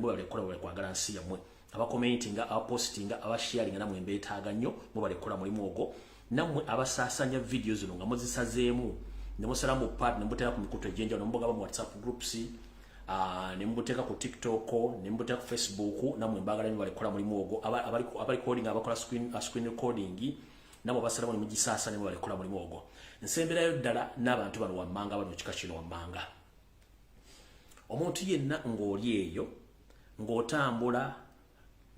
mubale kola wale kwagala nsi yamwe aba commenting aba posting aba sharing namwe mbetaaga nnyo mubale kola mulimu ogwo namwe abasasanya videos zino nga muzisazeemu ne musala mu part ne mutera ku mikutu ejenja no mboga mu WhatsApp groups ne mbuteka ku TikTok ne mbuteka ku Facebook namwe mbagala ni bale kola mulimu ogwo abali recording abakola screen recording namwe basala mu mujisasa ne bale kola mulimu ogwo nsembera yo ddala n'abantu bano wammanga bano kika kino wammanga omuntu yenna ng'oli eyo ng'otambula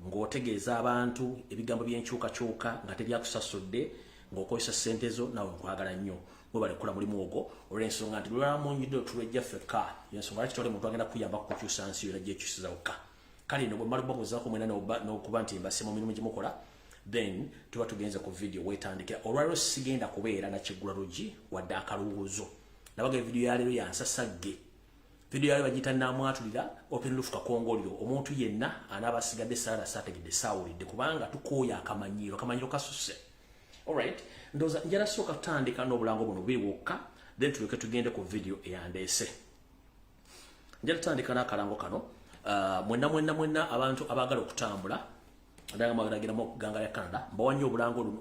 ng'otegeeza abantu ebigambo by'enkyukakyuka nga teryakusasudde ng'okozesa ssente zo nawe nkwagala nnyo mwe bale kola mulimu ogwo olw'ensonga nti lwalamunyidde otulwejja ffekka y'ensonga lwaki tole muntu agenda kuyamba kukukyusa nsi yonna gyekyusiza wokka kale no bwe mmala okubabuuzaako mwena n'okuba nti mbase mu mirimu gye mukola then tuba tugenze ku video wetandikira olwaliro sigenda kubeera na kiggula lugi wadde akaluwuzo nabaga video ya leero yansasagge video yali bagita namwatulira open roof kakongoliro omuntu yenna anaba asigadde sala sategedde sawulidde kubanga tukooya akamanyiro kasuse alright ndoza njala soka tandika n'obulango buno buli wokka then tuleke tugende ku video eyandeese njala tandika n'akalango kano mwenna abantu abagala okutambula ndaga magaragira mu ganga ya Canada mbawanyo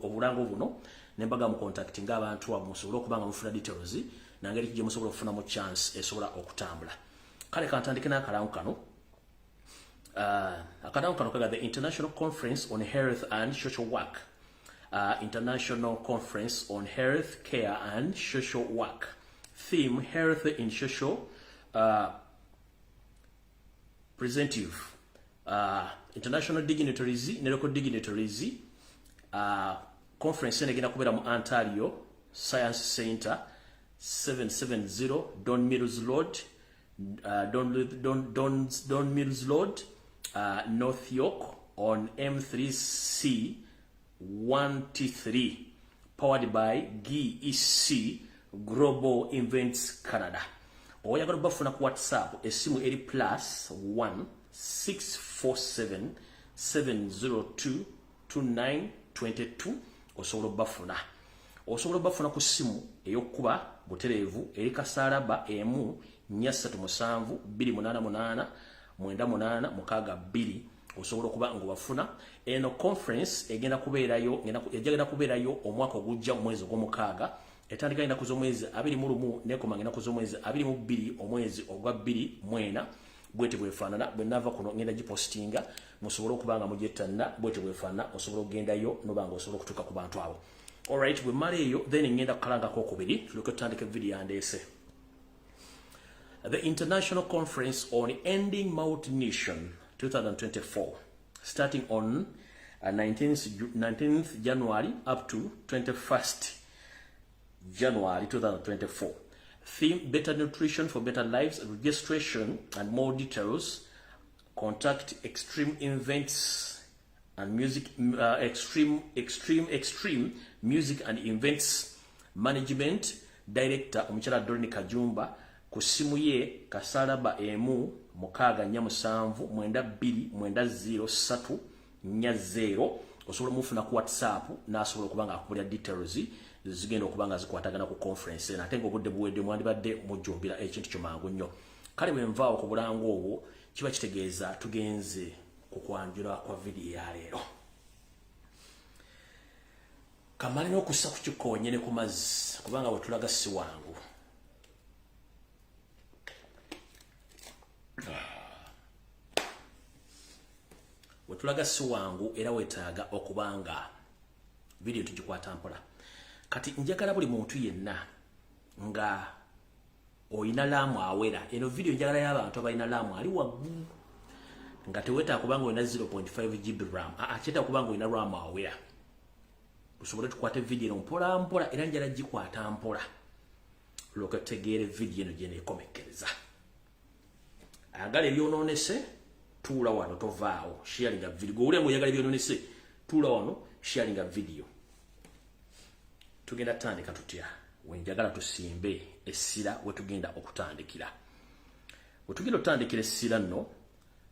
obulango buno nembaga mu contacting abantu amusobola okubanga mufuna details nangeri kije musobola okufuna mu chance esobola okutambula kale kantandike n'akalango kano akalango kano kaga the International Conference on Health and Social Work International Conference on Health Care and Social Work theme health in social presentive international dignitaries ne local dignitaries conference egenda kubeera mu Ontario Science Center 770 Don Mills Road Don Mills Road North York on M3C 1T3 powered by GEC Global Events Canada. Oyagala bafuna ku WhatsApp esimu eri +1 647 702 2922 osobola bafuna ku simu eyokuba butereevu eri kasaalaba emu 337 288 98 62 osobola okuba ngobafuna eno conference egenda kubeerayo omwaka ogujja mu mwezi gw'omukaaga etandika ennaku z'omwezi 21 nekomanga ennaku z'omwezi 22 omwezi ogwa 24 bwete bwefaanana bwe nava kuno ngenda gipostinga musobole okubanga mujettanna bwete bwefaanana osobola okugendayo nobanga osobola okutuuka ku bantu abo alright bwe mmala eyo then ngenda kukalangako okubiri tuleke tutandika video yandeese the International Conference on Ending Malnutrition 2024 starting on 19th January up to 21st January 2024 theme better nutrition for better lives registration and more details contact Extreme Events and Music Extreme Music and Events Management Director omukyala Doreen Kajumba ku simu ye kasalaba emu 647290340 osobola mufuna ku WhatsApp nasobola okubanga akubulya details zigenda okubanga zikwatagana ku conference ate ng'obudde buwedde mwandibadde mujjumbira ekintu kyomangu nnyo kale bwe nvaawo ku bulango obwo kiba kitegeeza tugenze ku kwanjula kwa video ya leero kamale n'okussa ku kikoonye ne ku mazzi kubanga bwe tulaga si wangu wetulaga si wangu era wetaaga okubanga video tugikwata mpola kati njagala buli muntu yenna nga oyina laamu awera eno video njagala y'abantu abalina laamu ali waggulu nga teweta kubanga oyina 0.5 GB RAM kyeta kubanga oyina laamu awera tusobole tukwate video eno mpola mpola era njala gikwata mpola lwoke tutegeere video eno gyena ekomekkereza ayagala ebyonoonese tuula wano tovaawo sharinga video gwe uliamu oyagala ebyonoonese tuula wano sharinga video tugenda tandika tutya wenjagala tusimbe essira wetugenda okutandikira wetugenda otandikira essira nno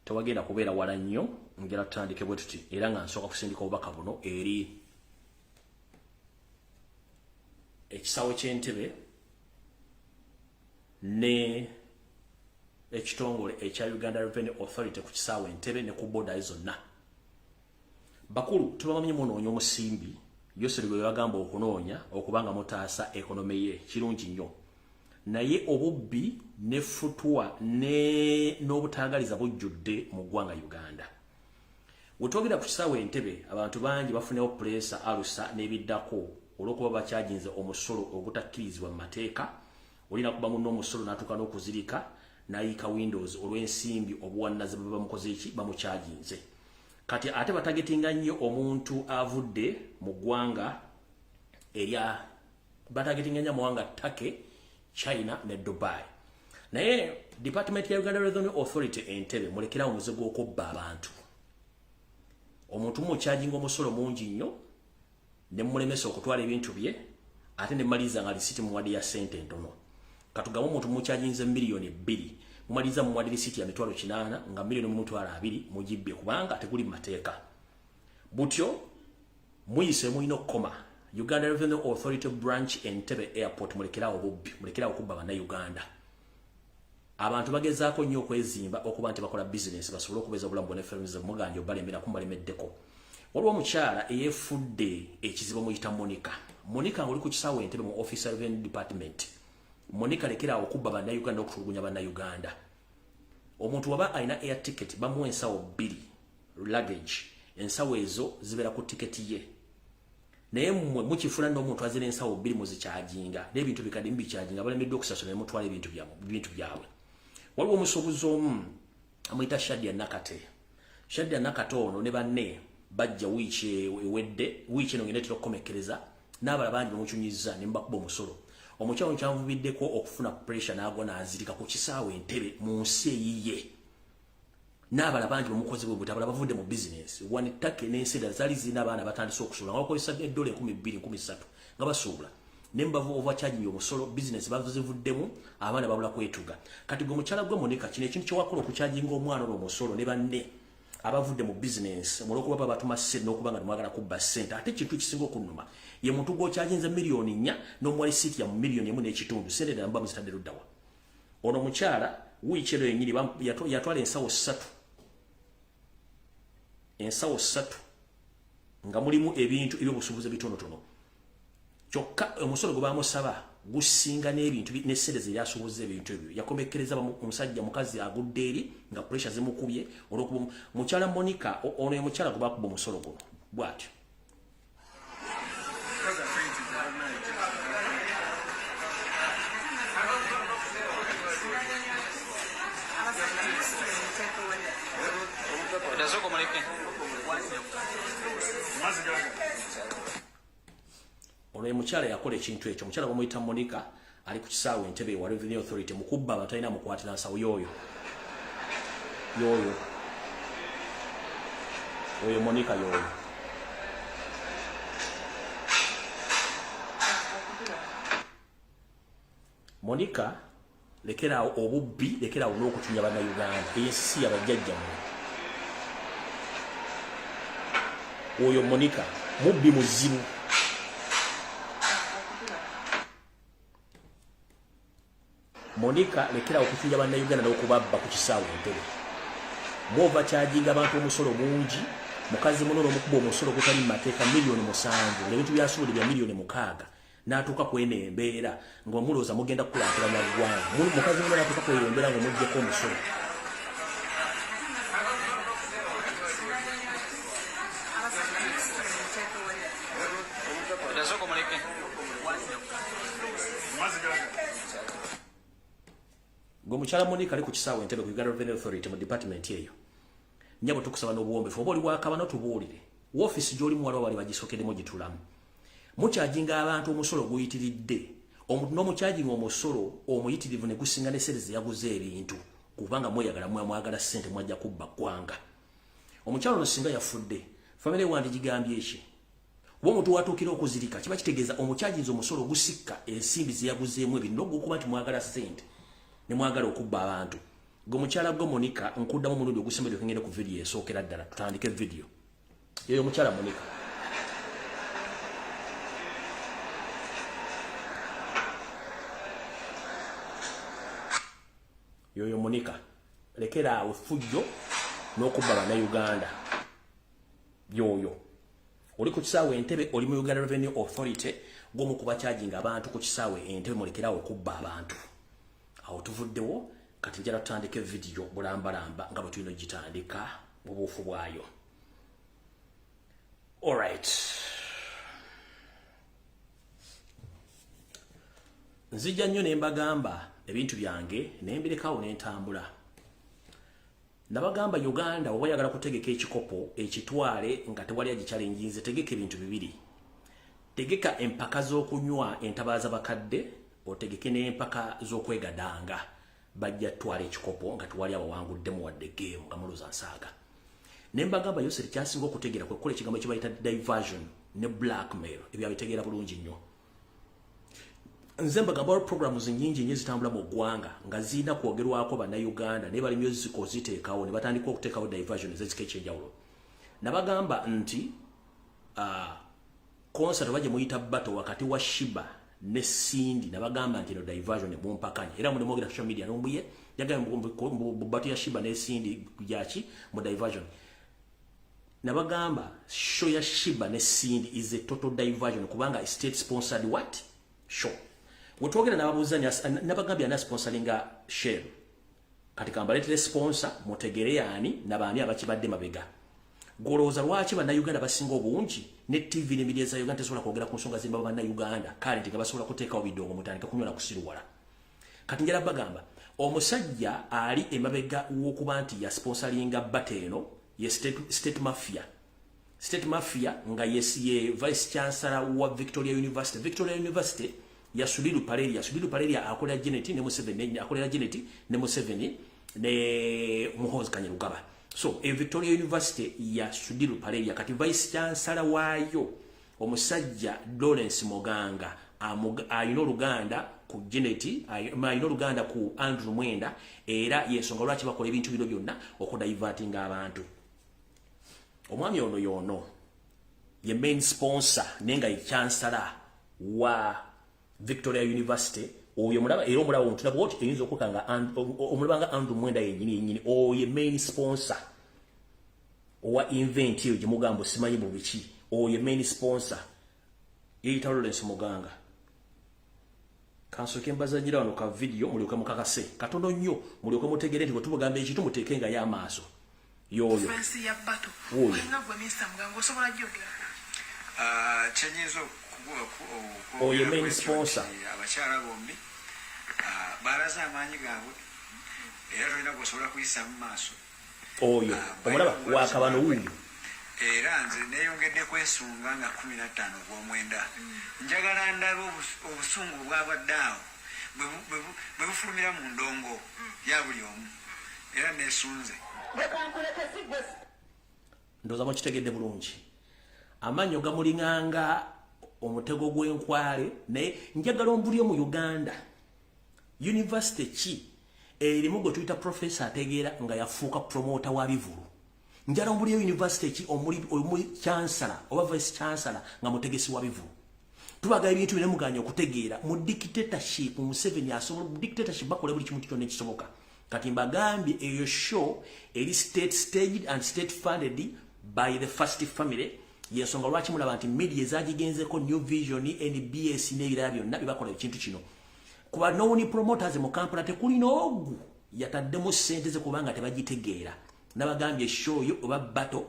tewagenda kubeera wala nnyo ngera tutandike bwe tuti era nga nsooka kusindika obubaka buno eri ekisaawe ky'entebe ne ekitongole ekya Uganda Revenue Authority ku kisaawe Entebbe ne ku boda zonna. Bakulu tubamanye munoonya omusimbi Yoseri gwe bagamba okunoonya okubanga mutaasa ekonomi ye kirungi nnyo. Naye obubbi ne futwa n'obutangaliza bujjudde mu ggwanga Uganda. Wetwogera ku kisaawe Entebbe abantu bangi bafunewo pulesa alusa n'ebiddako olw'okuba bakyajinze omusolo ogutakkirizibwa mu mateeka. Olina kuba munno omusolo n'atuuka n'okuzirika n'ayiika Windows olw'ensimbi obuwannaze bwe bamukoze ki bamukyajinze. Kati ate batagetinga nnyo omuntu avudde mu ggwanga erya batagetinga nnyo muwanga Turkey, China ne Dubai. Naye Department ya Uganda Revenue Authority Entebbe mulekera omuzigo okubba abantu. Omuntu mukyajinga omusolo mungi nnyo ne mulemesa okutwala ebintu bye ate ne maliza nga lisiti muwadi ya sente ntono. Katugamba omuntu mukyajinze milioni 2 mumaliza muwadi lisiti ya mitwalo 8 nga milioni mumutwala 2 mujibbe kubanga teguli mateeka. Butyo muyise muino koma Uganda Revenue Authority branch Entebbe Airport mulekera obubbi mulekera okubba bana Uganda. Abantu bagezaako nnyo okwezimba okuba nti bakola business basobole okubeza obulamu bwonna firms muganjo balemera kumbalemeddeko. Waliwo omukyala eyefudde ekizibu muyita Monica. Monica ng'oli ku kisaawe Entebbe mu Office Revenue Department. Monica lekera okubba bana Uganda okutulugunya bana Uganda. Omuntu waba aina air ticket bamuwa ensawo 2 luggage. Ensawo ezo zibeera ku ticket ye. Naye mukifuna n'omuntu azira ensawo 2 muzikyajinga n'ebintu bikadde mbikyajinga balemeddwa okusasula ne mutwala ebintu byabwe. Waliwo omusuubuzi omu amuyita Shadia Nakate. Shadia Nakate ono ne banne bajja wiiki ewedde wiiki eno ngenda okukomekereza n'abala bangi bamukyunyiza ne mbakuba omusolo. Omukyalo kyanvubiddeko okufuna pressure n'agwa n'azirika ku kisaawe Entebbe mu nsi eyiye. N'abala bangi bamukoze bwe butabala bavudde mu business. Wanitake n'enseda zali zina abaana batandise okusuula nga bakozesa $2 13 nga basuula. Nembavu overcharging omusolo business bavuzivuddemu abaana babula kwetuga. Kati gwe mukyala gwe Monica kino ekintu kyewakola okucharginga omwana n'omusolo ne banne abavudde mu business muloko batuma sente n'okubanga mwagala kubba sente ate kintu kisinga okunnuma ye muntu gw'okyajinze milioni 4 n'omuwali siti ya milioni 1.5 sente da mbamu zitadde luddawa. Ono mukyala wiiki eno yennyini yatwala ensawo 3 nga mulimu ebintu ebyobusuubuzi bitonotono. Kyokka omusolo gwe bamusaba gusinga n'ebintu n'essente ze yasuubuza ebintu ebyo. Yakomekkereza omusajja mukazi agudde eri nga pressure zimukubye olw'okuba mukyala Monica ono ye mukyala gwe bakuba omusolo guno bw'atyo. Ono ye mukyala yakola ekintu ekyo. Omukyala bamuyita Monica ali ku kisaawe Entebbe wa Revenue Authority mukubba abatalina mukwatira nsawo yoyo Monica yoyo. Monica lekera obubbi lekera n'okutunya bana Uganda ensi yabajjajja oyo Monica mubbi muzibu. Monica lekera okutunya bana Uganda n'okubabba ku kisaawe Entebbe. Mwova charginga abantu omusolo mungi mukazi muno n'omukuba omusolo gutali mateeka milioni 7 ebintu byasuubula bya milioni 6 n'atuuka kwene embeera ng'omulooza mugenda kukulaakulanya ggwanga. Mukazi muno n'atuuka kwene embeera ng'omuggyeko omusolo. Gomuchala Monica ali ku kisaawe Entebbe ku Uganda Revenue Authority mu department eyo. Nyabo tukusaba n'obuwombefu oba oli bwakaba n'otubuulire. Woofiisi gy'oli muwala bali bagisokedemu gitulamu. Mukyajinga abantu omusolo guyitiridde. Omuntu n'omukyajinga omusolo omuyitirivu ne gusinga n'essente ze yaguze ebintu. Kubanga mwagala ssente mwajja kubba ggwanga. Omukyalo ono singa yafudde. Family wandi gigambye eki. Omuntu watuukira okuzirika kiba kitegeeza omukyajinze omusolo gusikka ensimbi ze yaguzeemu ebintu n'okuba nti mwagala ssente. Ne mwagala okubba abantu. Gwe mukyala gwe Monica nkuddamu omulundi ogusembe ngende ku video esookera ddala tutandike video. Yeyo mukyala Monica. yoyo Monica lekera ufujjo n'okubba bannayuganda yoyo oli ku kisaawe Entebbe oli mu Uganda Revenue Authority gomu kuba charging abantu ku kisaawe Entebbe mulekera okubba abantu awo tuvuddewo kati njala tutandike video bulambalamba nga bwe tulina gitandika mu buufu bwayo. Alright, nzijja nnyo ne mbagamba ebintu byange ne mbirekawo ne ntambula. Nabagamba Uganda oba yagala kutegeka ekikopo ekitwale nga tewali agichallenge, tegeka ebintu bibiri. Tegeka empaka z'okunywa entabaaza bakadde, otegeke n'empaka z'okwegadanga bajja twale ekikopo nga tewali abawanguddemu wadde game nga muluza nsaaga. Ne mbagamba yose kyasinga okutegeera kwe kola ekigambo kibayita diversion ne blackmail, ebyo abitegeera bulungi nnyo. Nze mbagamba programs nyingi nnyo zitambula mu ggwanga nga zirina kwogerwako bannayuganda ne bali music oziteekawo ne batandika okuteekawo diversion ez'ekika ekyenjawulo. Nabagamba nti concert bajje muyita battle wakati wa Shiba ne Cindy, nabagamba nti no diversion ebumpakanya era muli mwogera social media nombuye yagamba mu battle ya Shiba ne Cindy kujaki mu diversion. Nabagamba show ya Shiba ne Cindy is a total diversion kubanga state sponsored what show. Wetwogera n'ababuuzanya nabagambye ana sponsoringa Shell kati kambaletere sponsor mutegere yani nabaani abakibadde mabega. Golowooza lwaki bannayuganda basinga obungi ne TV ne media za Uganda tesobola kwogera ku nsonga zimba bannayuganda kale nga basobola kuteekawo bidongo mutandika kunywa na kusiruwala. Kati njala bagamba omusajja ali emabega w'okuba nti ya sponsoringa bateeno ye state mafia. State mafia nga ye vice chancellor wa Victoria University. Victoria University ya Suliru Paleria akolera Janet ne Museveni, akolera Janet ne Museveni ne Muhoozi Kanyarugaba. So Victoria University ya Suliru Paleria kati vice chancellor waayo omusajja Lawrence Moganga ayina oluganda ku Janet, ayina oluganda ku Andrew Mwenda era yensonga lwaki bakola ebintu bino byonna okudivertinga abantu. Omwami ono yono ye main sponsor nenga ye chancellor wa Victoria University oyo mulaba era omulaba ontulaba woti eyinza okukanga omulabanga Andrew Mwenda yennyini oyo main sponsor owa invent eyo gyemugambo simanyi mu biki oyo main sponsor yeyita Lawrence Moganga. Kansoke mbazanyira wano ka video mulyoke mukakase katono nnyo mulyoke mutegere nti bwe tubagamba ekintu muteekenga y'amaaso yoyo Francis ya bato ngagwe Mr. Mugango osobola jogera chenyezo oyo main sponsor abakyala bombi baraza amanyi gaabwe era tulina kusobola kuyisa mu maaso oyo omulaba wakabano wuuyo era nze neeyongedde kwesunga nga 15 gw'omwenda njagala ndabe obusungu bwabadde awo bwe bufulumira mu ndongo ya buli omu era neesunze ndoza mukitegedde bulungi amanyo gamulinganga omutego gw'enkwale naye njagala ombulyo mu Uganda university ki erimu gwe tuyita professor ategeera nga yafuuka promoter wa bivulu. Njala ombulyo university ki omuli chancellor oba vice chancellor nga mutegesi wa bivulu. Tubaga ebintu bine muganya okutegeera mu dictatorship Museveni asobola mu dictatorship bakola buli kimu kyonna ekisoboka. Kati mbagambye eyo show eri state staged and state funded by the first family. Yensonga lwaki mulaba nti media ezagigenzeko New Vision NBS n'ebirala byonna bibakola ekintu kino. Kuba nowuni promoters mu Kampala tekulina ogu yataddemu ssente ze kubanga tebagitegeera. Nabagambye show yo oba battle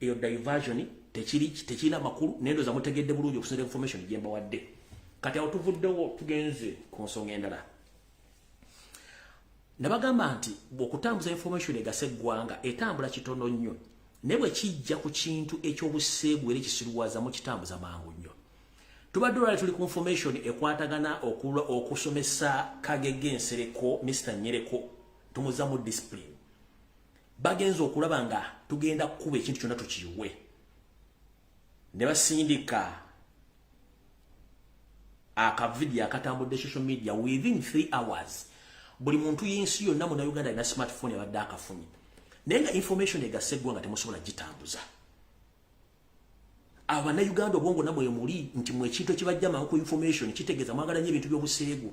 eyo diversion tekirina makulu nendoza mutegedde bulungi okusinza information gye mbawadde. Kati awo tuvuddewo tugenze ku nsonga endala. Nabagamba nti okutambuza information egase eggwanga etambula kitono nnyo. Ne bwe kijja ku kintu ekyobuseegu era ekisiruwaza mu kitambuza mangu nnyo. Tubadde olwali tuli ku information ekwatagana okusomesa Kagege Nsereko Mr. Nyereko tumuza mu discipline. Bagenza okulaba nga tugenda kuba ekintu kyonna tukiyiwe. Ne basindika akavidiyo akatambudde social media within 3 hours. Buli muntu y'ensi yonna mu Uganda alina smartphone abadde akafunye. Nenga information egase eggwanga temusobola gitambuza. Abannayuganda obwongo namwe muli nti mwe kintu kibajja mangu information kitegeeza mwagala nnyo ebintu by'obuseegu.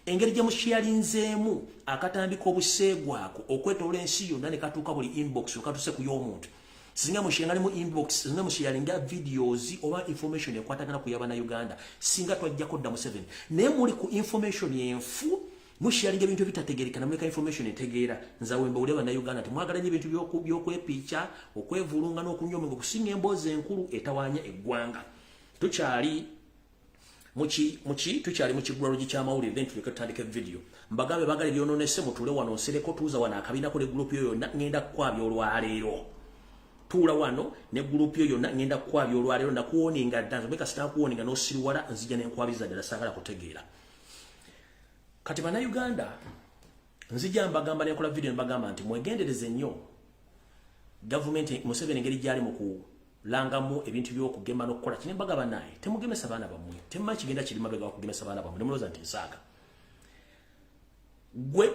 engeri gye musharinzeemu akatambika obuseegwa ako okwetoola ensi yonna ne katuuka buli inbox okatuse ku y'omuntu singa musharinga mu inbox singa musharinga videos oba information ekwatagana ku y'Abannayuganda singa twajjako dda mu 7 naye muli ku information enfu musharinga ebintu ebitategeereka namuleka information etegeera nzawembe uli Abannayuganda temwagala nnyo ebintu by'okwepiica okwevulunga n'okunywa omwenge okusinga emboozi enkulu etawaanya eggwanga tukyali tukyali mu kigwaro ky'amawulire then tuleke tutandike video mbagambe bagale byononese mutule wano nsereko tuuza wano akabinako ne group yo yonna ngenda kukwabya olwaleero tuula wano ne group yo yonna ngenda kukwabya olwaleero nakuwoninga ddanza beka sitakuwoninga n'osiriwala nzija n'enkwabiza ddala saagala kutegeera kati Bannayuganda nzija mbagamba n'enkola video mbagamba nti mwegendereze nnyo gavumenti Museveni engeri gyali mu langamu ebintu by'okugema n'okukola kine mbagaba naye temugemesa baana bammwe temma kigenda kiri mabega okugemesa baana bammwe nemulooza nti nsaaga gwe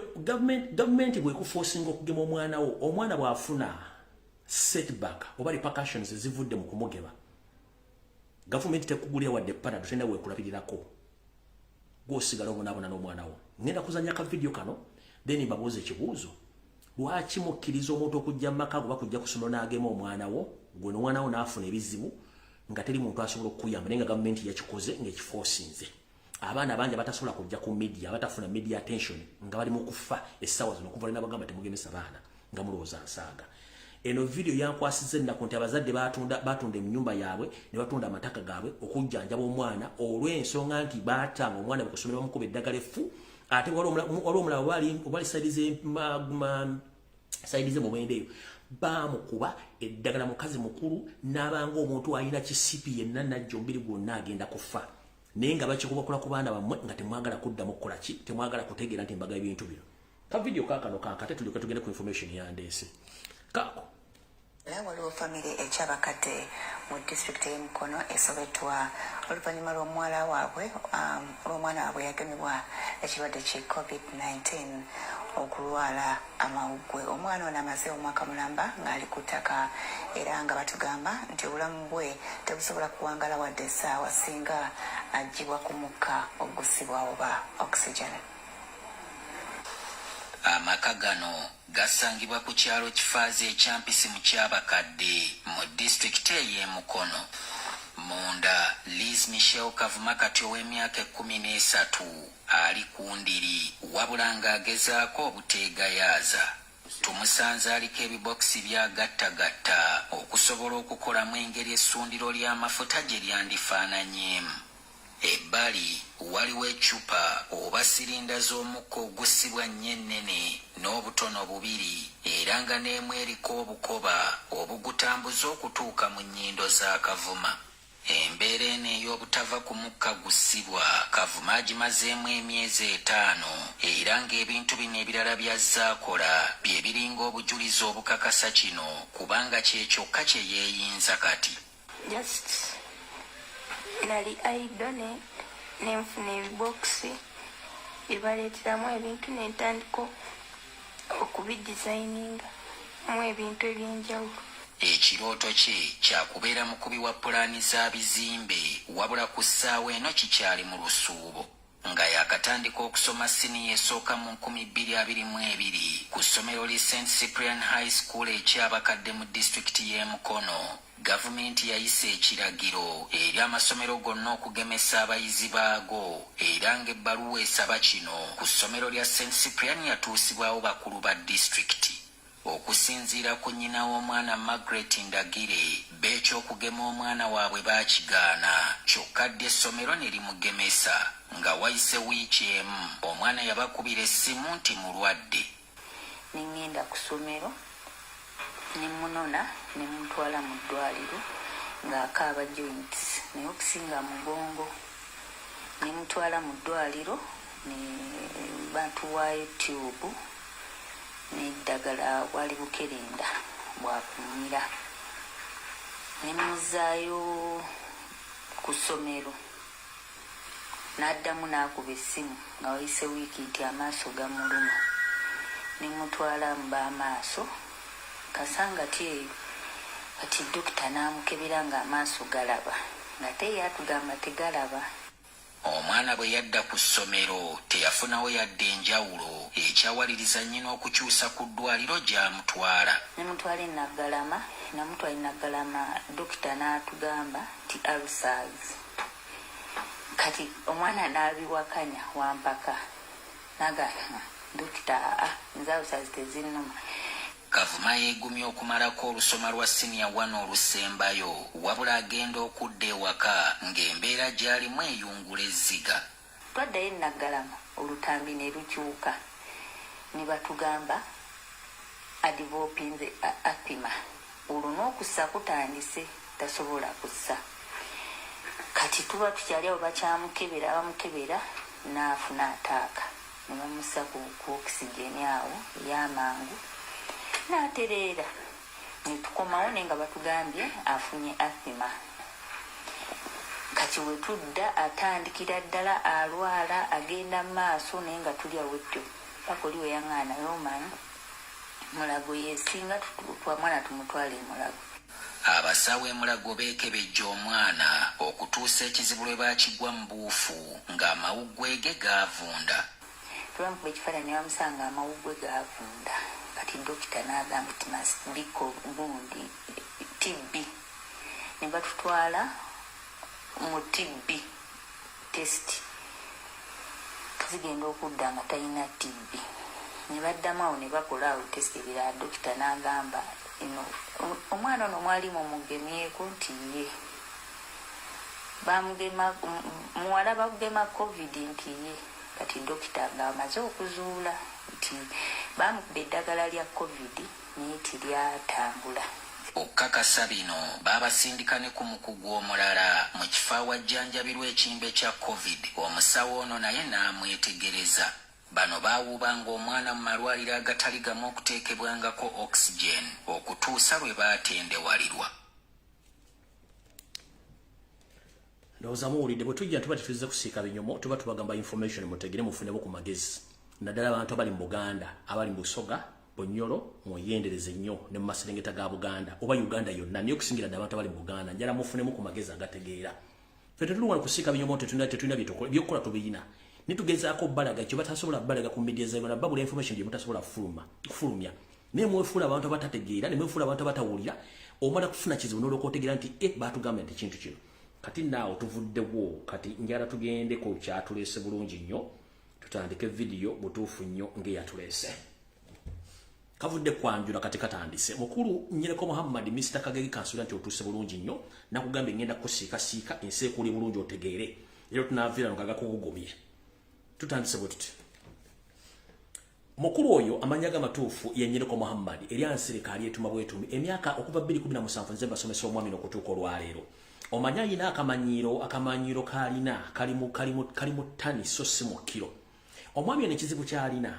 gavumenti bwekuforcinga okugema omwana bw'afuna setback oba repercussions zivudde mu kumugeba gavumenti tekugulira wadde panado tenda weekulabirirako gw'osigala obonaabona n'omwana wo ngenda kuzanya ka video kano then mbabuuza ekibuuzo lwaki mukkiriza omuntu okujja mu maka goba kujja kusoma n'agema omwana wo gwe n'omwana wo n'afuna ebizibu nga teri muntu asobola okukuyamba naye nga gavumenti yakikoze ng'ekiforcinze abaana bangi abatasobola kujja ku media abatafuna media attention nga bali mu kufa essaawa zino okuva bagamba temugemesa baana nga mulowooza nsaaga eno video yankwasiza ennaku nti abazadde batunda ennyumba yaabwe ne batunda amataka gaabwe okujjanjaba omwana olw'ensonga nti baatanga omwana bakusomera bamukuba eddagala effu ate waliwo omulala obali sayidize mu bwende eyo bamukuba eddagala mukazi mukulu n'abanga omuntu alina kisipi yenna najja omubiri gwonna agenda kufa naye nga bakikubakola ku baana bammwe nga temwagala kuddamu kukola ki temwagala kutegeera nti mbaga ebintu bino ka video kaakano kankate tulyoke tugende ku information yandeese kaako waliwo famire ekyabakadde mu disitulikiti y'e Mukono esobetwa oluvannyuma lw'omwana waabwe yagemebwa ekirwadde ki COVID-19 okulwala amawuggwe omwana ono amaze omwaka mulamba ng'ali ku ttaka era nga batugamba nti obulamu bwe tebusobola kuwangala wadde essaawa singa aggyibwa ku mukka ogusibwa oba oxygen. Amaka gano gasangibwa ku kyalo Kifaazi ekyampisi mu Kyabakadde mu disitulikiti ey'e Mukono. Munda Liz Michelle Kavuma kati ow'emyaka 13 ali ku ndiri wabula ng'agezaako obuteegayaaza. Tumusanze aliko ebibokisi byagattagatta okusobola okukolamu engeri essundiro ly'amafuta gye lyandifaananyeemu. Ebbali waliwo eccupa oba sirinda z'omukka ogusibwa nnyo ennene n'obutono bubiri era nga n'emu eriko obukoba obugutambuza okutuuka mu nnyindo za Kavuma. Embeera eno ey'obutava ku mukka gusibwa Kavuma agimazeemu emyezi 5 era ng'ebintu bino ebirala by'azzaakola bye biringa obujulizi obukakasa kino kubanga kye kyokka kye yeeyinza kati. Nali aido nenfuna ebibokisi byebaleteramu ebintu nentandika okubidizayininga mu ebintu ebyenjawulo. Ekirooto kye kyakubeera mukubi wa pulaani za bizimbe wabula ku ssaawa eno kikyali mu lusuubo nga yakatandika okusoma siniya esooka mu 2022 ku ssomero li St. Cyprian High School ekyabakadde mu disitulikiti y'e Mukono. Gavumenti yayise ekiragiro eri amasomero gonna okugemesa abayizi baago era ng'ebbaluwa esaba kino ku ssomero lya St. Cyprian yatuusibwawo bakulu ba disitulikiti. Okusinziira ku nnyina w'omwana Margaret Ndagire beekyokugema omwana waabwe baakigaana kyokka ddi essomero ne limugemesa nga wayise wiiki emu omwana yabakubira essimu nti mulwadde. Ningenda ku ssomero nemunona nemutwala mu ddwaliro ng'akaaba joints naye okusinga mugongo nemutwala mu ddwaliro ne batuwaayo tube n'eddagala wali bukerenda bwakumira nemuzaayo ku ssomero n'addamu n'akuba essimu nga wayise wiiki nti amaaso gamuluma nemutwala mu b'amaaso kasanga eyo kati dokita n'amukebera ng'amaaso galaba nga te yatugamba tegalaba. omwana bwe yadda ku ssomero teyafunawo yadde enjawulo ekyawaliriza nnyina okukyusa ku ddwaliro gy'amutwala. Namutwala Naggalama dokita n'atugamba nti ulcers. Kati omwana n'abiwakanya wampaka nagamba dokita nze ulcers tezinnuma. Kavuma yeegumya okumalako olusoma lwa siniya 1 olusembayo wabula agenda okudda ewaka ng'embeera gy'alimu eyungula ezziga. Twaddayo Naggalama olutambi ne lukyuka ne batugamba adivopinze apima olwo n'okussa kutandise tasobola kussa. Kati tuba tukyali awo bakyamukebera bamukebera n'afuna ataaka ne bamussa ku oxygen awo y'amangu n'atereera ne tukomawo naye nga batugambye afunye asima. Kati we tudda atandikira ddala alwala agenda mu maaso naye nga tuli awetyo paka oli we yaŋŋaana y'omanyi Mulago yesinga twamwana tumutwale Mulago. Abasawo e Mulago beekebejja omwana okutuusa ekizibu lwe baakigwa mu buufu ng'amawuggwe ge gaavunda. Twamukuba ekifaananyi ne bamusanga amawuggwe gaavunda. Kati dokita n'agamba nti masibiko gundi TB. Ne batutwala mu TB test. Zigenda okudda nga talina TB. Ne baddamu awo ne bakola awo test ebirala dokita n'agamba omwana ono mwalimu omugemyeko nti ye bamugema muwala bagema covid nti ye. Kati dokita ng'amaze okuzuula nti bamukuba eddagala lya covid naye tiryatambula. Okukakasa bino baabasindika ne ku mukugu omulala mu kifo awajjanjabirwa ekimbe kya covid. Omusawo ono naye n'amwetegereza. Bano baawubanga omwana mu malwaliro agatali gamu okuteekebwangako oxygen okutuusa lwe baatendewalirwa. Ndowooza muwulidde bwe tujja tuba tetuzize kusiika binyomo tuba tubagamba information mutegere mufunebo ku magezi. Naddala abantu abali mu Buganda, abali mu Busoga, Bunyoro, mweyendereze nnyo ne mu maserengeta ga Buganda oba Uganda yonna naye okusingira ddala abantu abali mu Buganda njala mufunemu ku magezi agategeera. Ffe tetulwana kusiika binyomo tetulina by'okukola tubiyina. Nitugezaako balaga kyo batasobola balaga ku media zaibona babula information gye mutasobola kufulumya. Ne mwefuula abantu abatategeera ne mwefuula abantu abatawulira omala kufuna kizibu n'olwokootegeera nti batugamba nti kintu kino. Kati naawo tuvuddewo kati njala tugende ku kyatuleese bulungi nnyo tutandike video butuufu nnyo ng'eyatuleese. Kavudde kwanjula kati katandise mukulu Nyereko Muhammad Mr. Kagege kansula nti otuuse bulungi nnyo nakugambye ngenda kusiika ensi ekuli bulungi otegeere era tunaavira nokaga kugugumye. Tutandise bwe tuti mukulu oyo amanya gamatuufu ye Nyereko Muhammad eri ansirikali etuma bwetumi emyaka okuva 2017 nze basomesa omwami n'okutuuka olwaleero. Omanya yina akamanyiiro kalina kalimu tani so si mu kilo. Omwami ono ekizibu kyalina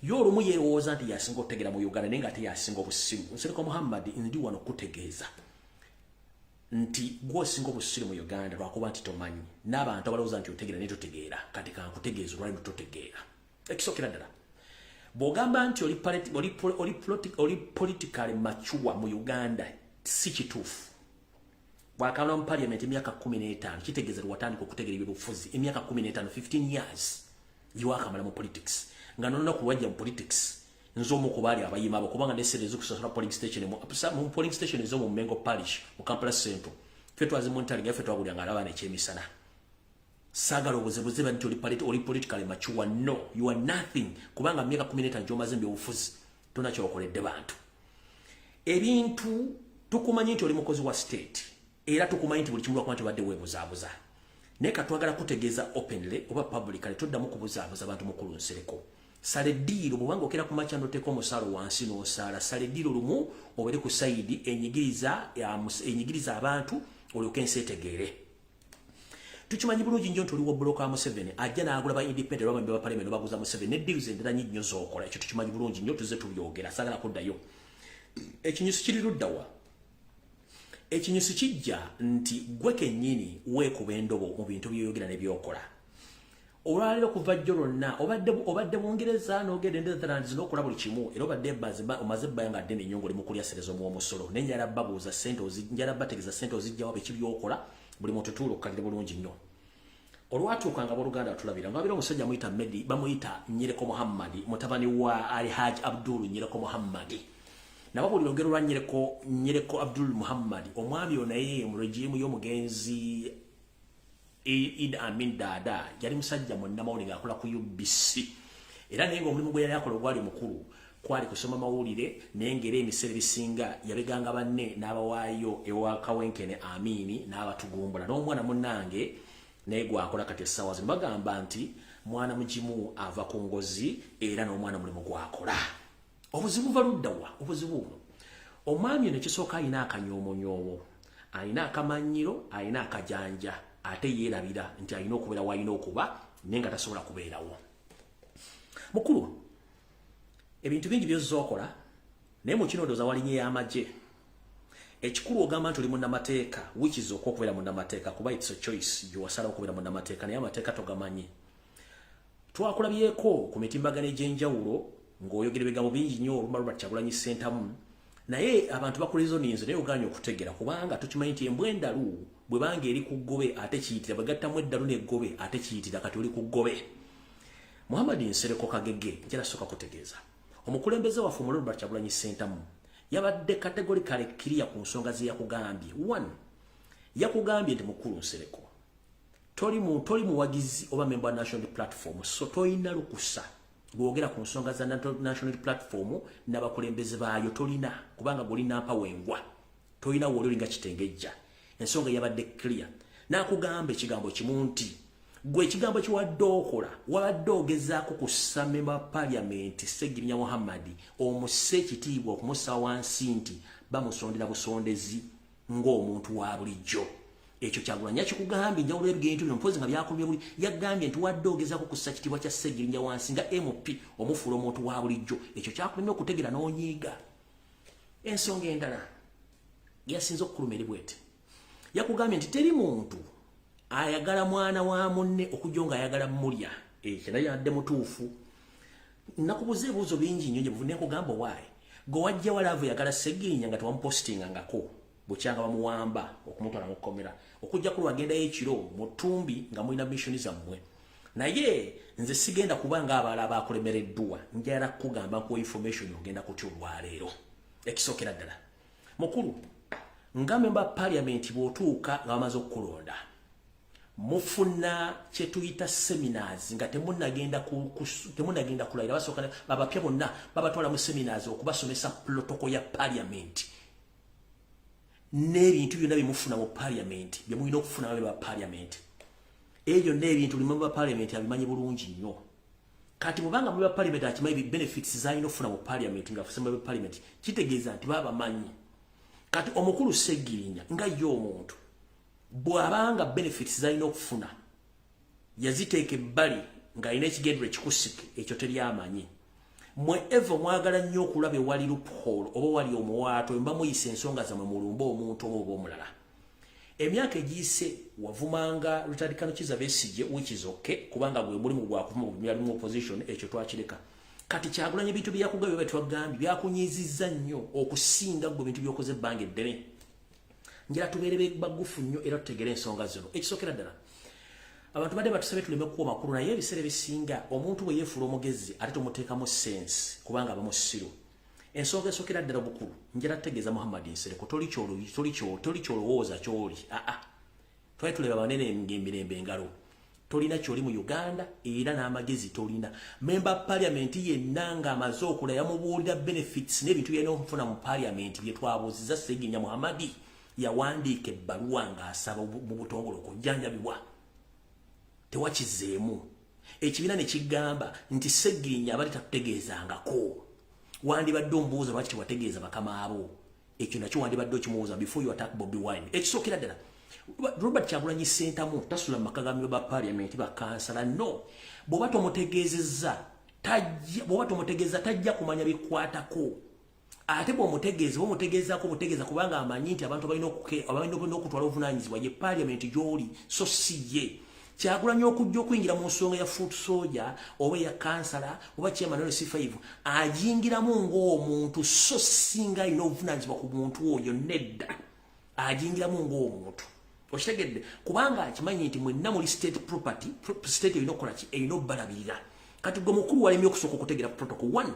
yo olumu yeerowooza nti yasinga okutegeera mu Uganda naye nga ate yasinga obusiru. Nyereko Muhammad ndi wano kutegeeza nti gwosinga obusiru mu Uganda lwakuba nti tomanyi n'abantu abalowooza nti otegeera naye totegeera kati kankutegeeza olwali totegeera. Ekisookera ddala bw'ogamba nti oli politically mature mu Uganda si kituufu. Bw'akalwa mu parliament emyaka 15 kitegeeza watandika okutegeera ebyobufuzi emyaka 15 15 years yiwakamala mu politics nga n'olunaku lwajja mu politics nzomu ku baali abayima abo kubanga nesereza okusosola polling station mu polling station ezomu Mengo Parish mu Kampala Central ffe twaze monitoring ffe twagulya nga alaba n'ekyemisana. Saagala obuzebuze nti oli politically mature. No, you are nothing kubanga myaka 15 gy'omaze mu byobufuzi tona kyokoledde bantu. Ebintu tukumanyi nti oli mukozi wa state era tukumanyi nti buli kimu lwakuba nti obadde weebuzaabuza naye katwagala kutegeeza openly oba publicly toddamu kubuzaabuza abantu mukulu Nsereko. Sale ddiiro bw'obanga okera ku makya n'oteeka omusaalo wansi n'osaala sale ddiiro lumu obeere ku sayidi enyigiriza abantu olyoke ensi etegeere. Tukimanyi bulungi nnyo nti oli wa bbulooka wa Museveni ajja n'agula ba independent abambi ba parliament baguza Museveni ne deals endala nnyo z'okola. Ekyo tukimanyi bulungi nnyo tuzze tubyogera saagala kuddayo. Ekinyusi kiri ludda wa? Ekinyusi kijja nti gwe kennyini weekuba endobo mu bintu by'oyogera ne by'okola. Olwaleero kuva jjo lwonna obadde Bungereza n'ogenda Netherlands n'okola buli kimu era obadde omaze ebbanga nga ddene nnyo ng'oli mu kulya serezo muw'omusolo naye njala bategeeza ssente ozijjawo biki by'okola buli muntu tuula okkalire bulungi nnyo. olwatuuka nga boluganda tulabira nga babira omusajja muyita Medi bamuyita Nyereko Muhammadi mutabani wa Ali Haji Abdul Nyereko Muhammadi nabo buli lugero lwa Nyereko Abdul Muhammadi omwami onaye mu regime y'omugenzi Idi Amin Dada yali musajja mwenna mawulire akola ku UBC era naye omulimu gwe yali akola gwali mukulu kwali kusoma mawulire nengere emisere bisinga yabeganga banne n'abawaayo ewa Kawenkene Amini n'abatugumbula n'omwana munnange naye gwakola kati essaawa zino bagamba nti mwana mugimu ava ku ngozi era n'omwana mulimu gwakola obuzibu baluddawa obuzibu buno omwami nekisooka alina akanyoomonyowo alina akamanyiro alina akajanja ate yeerabira nti alina okubeera w'alina okuba naye nga tasobola kubeerawo mukulu ebintu bingi byozookola naye mu kino ndowooza walinye y'amagye ekikulu ogamba nti oli munnamateeka wikizoka okubeera munnamateeka kuba it's a choice gyewasala okubeera munnamateeka naye amateeka togamanyi twakulabyeko ku mitimbagano egy'enjawulo ng'oyogera ebigambo bingi nnyo olumba Robert Kyagulanyi Ssentamu naye abantu bakulezoninze naye oganye okutegera kubanga tukimanyi nti embwa endalu bwe banga eri ku ggobe ate kiyitira bwe gattamu eddalu n'eggobe ate kiyitira kati oli ku ggobe Muhammad Nsereko Kagege njala soka kutegeeza omukulembeze waffe mu Robert Kyagulanyi Ssentamu yabadde categorically clear ku nsonga ze yakugambye. 1 yakugambye nti mukulu Nsereko toli muwagizi oba member national platform so toyina lukusa gwogera ku nsonga za national platform n'abakulembeze baayo tolina kubanga golina mpawengwa tolina woli nga kitengejja ensonga yabadde clear nakugamba ekigambo kimu nti gwe ekigambo kiwadde okola wabadde ogezaako kussa member parliament Ssegirinya Muhammadi omuse ekitiibwa okumussa wansi nti bamusondera busondezi ng'omuntu wa bulijjo ekyo Kyagulanyi kikugambye njawulo ebigendo bino mpozi nga byakomye buli yagambye nti wadde ogezaako kussa ekitiibwa kya Ssegirinya wansi nga MP omufuula omuntu wa bulijjo ekyo kyakulina okutegera n'onyiiga ensonga endala yasinze okukuluma eri bwete yakugambye nti teri muntu ayagala mwana wa munne okujjo nga ayagala mulya ekyo naye adde mutuufu nakubuza ebibuuzo bingi nnyo gye buvune nkugamba waayi gwe wajja walaavu yagala Ssegirinya nga tewamupositingangako bukyanga bamuwamba okumutwala mu kkomera okujja ku lwagendayo ekiro mu ttumbi nga mulina missioni zammwe naye nze sigenda kuba ng'abaala abakulemereddwa njala kugamba nkuwa information ogenda kutya olwaleero ekisookera ddala mukulu nga member parliament bw'otuuka nga bamaze okukulonda mufuna kye tuyita seminars nga temunnagenda kulayira basooka babapya bonna babatwala mu seminars okubasomesa protocol ya parliament n'ebintu byonna bimufuna mu parliament byemulina okufuna babe ba parliament ebyo n'ebintu limu ba parliament abimanyi bulungi nnyo kati mubanga mu ba parliament akimanyi benefits zalina okufuna mu parliament nga afuse mu ba parliament kitegeeza nti babamanyi kati omukulu Ssegirinya nga yo omuntu bw'abanga benefits zalina okufuna yaziteeka ebbali ng'alina ekigendero ekikusike ekyo teryamanyi mwe evo mwagala nnyo okulaba ewali loophole oba wali omuwaato mba muyisa ensonga zammwe mulumba omuntu oba omulala emyaka egiyise wavumanga Rutadikano Kizza Besigye which is okay kubanga gwe mulimu gwakuvuma byali mu opposition ekyo twakireka kati Kyagulanyi ebintu byakugambye betwagambye byakunyiizizza nnyo okusinga gwe bintu byokoze ebbanga eddene njala tubeere bagufu nnyo era tutegere ensonga zino ekisookera ddala abantu badde batusabye tuleme kuwa makulu naye ebiseera ebisinga omuntu bwe yeefuula omugezi ate tumuteekamu sense kubanga aba musiru ensonga esookera ddala bukulu njala tutegeeza Muhammad Nsereko toli kyolowooza kyoli twali tuleba banene ng'emirembe engalo tolina kyoli mu Uganda era n'amagezi tolina member parliament yenna ng'amaze okula yamubuulira benefits n'ebintu byalina okufuna mu parliament bye twabuuzizza Ssegirinya Muhammadi yawandiika ebbaluwa ng'asaba mu butongole okujjanjabibwa tewakizeemu ekibiina ne kigamba nti Ssegirinya abali tatutegeezangako wandibadde omubuuza lwaki tewategeeza bakama abo ekyo nakyo wandibadde okimubuuza before you attack Bobi Wine ekisookera ddala Robert Kyagulanyi Ssentamu tasula mu maka ga ba parliament bakansala no bw'oba tomutegeezezza tajja kumanya bikwatako ate bw'omutegeezaako butegeeza kubanga amanyi nti abantu balina okutwala obuvunaanyizibwa ye parliament gy'oli so si ye Kyagulanyi okujja okuyingira mu nsonga ya foot soldier oba ya kansala oba chairman wa C5 ajingiramu ng'omuntu so singa alina obuvunaanyizibwa ku muntu oyo nedda ajingiramu ng'omuntu Oshitegedde kubanga akimanyi nti mwenna muli state property state inokola ki eno balabirira kati gwe mukulu walemye okusooka okutegeera protocol 1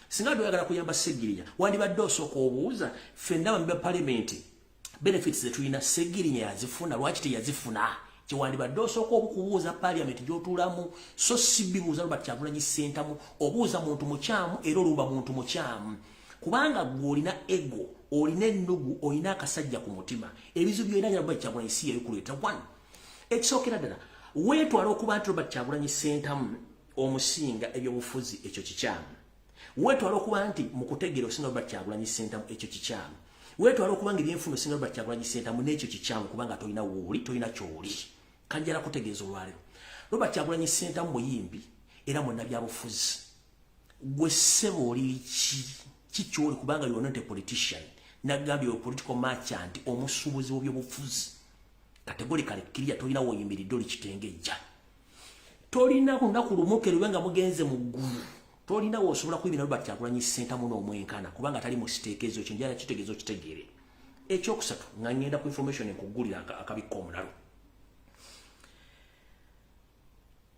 singa tuyagala kuyamba Segirinya wandibadde osooka obuuza ffenna bambi ba parliament benefits zetulina Segirinya yazifuna lwaki teyazifuna kiwandibadde osooka obukubuuza parliament gy'otuulamu so si bibuuza Robert Kyagulanyi Ssentamu obuuza muntu mukyamu era oluba muntu mukyamu kubanga gwe olina ego olina ennugu olina akasajja ku mutima ebizu by'olina Robert Kyagulanyi si yabikuleeta 1 ekisookera ddala weetwala okuba nti Robert Kyagulanyi Ssentamu omusinga ebyobufuzi ekyo kikyamu weetwala okuba nti mu kutegeera osinga Robert Kyagulanyi Ssentamu ekyo kikyamu weetwala okuba nga ebyenfuna osinga Robert Kyagulanyi Ssentamu n'ekyo kikyamu kubanga tolina wooli tolina kyoli kanjala kutegeeza olwaleero Robert Kyagulanyi Ssentamu muyimbi era munnabyabufuzi gwe ssebo oli ki kyoli kubanga you are not a politician nagambye o political merchant omusuubuzi w'ebyobufuzi categorically clear tolina woyimiridde oli kitengejja tolina lunaku lumu lwe nga mugenze mu ggulu tolina wosobola kuyimira Robert Kyagulanyi Ssentamu n'omwenkana kubanga tali mu kitegeezo kyo njala kitegeezo kitegeere ekyokusatu nga ngenda ku information enkuggulira akabikko omulalo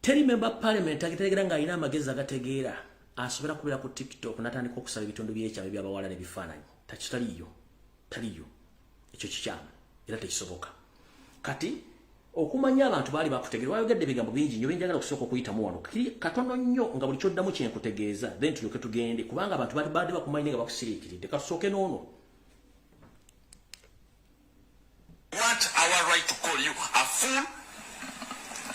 teri member parliament agitegeera ng'alina amagezi agategeera asobola kubeera ku TikTok natandika okusaba ebitundu by'ekyabe by'abawala n'ebifaananyi takitaliyo taliyo ekyo kikyamu era tekisoboka kati okumanya abantu baali bakutegeera wayogedde ebigambo bingi nnyo benjagala okusooka okuyitamu wano katono nnyo nga buli kyoddamu kyenkutegeeza then tulyoke tugende kubanga abantu badde bakumanyi nga bakusiriikiridde katusooke n'ono want our right to call you a fool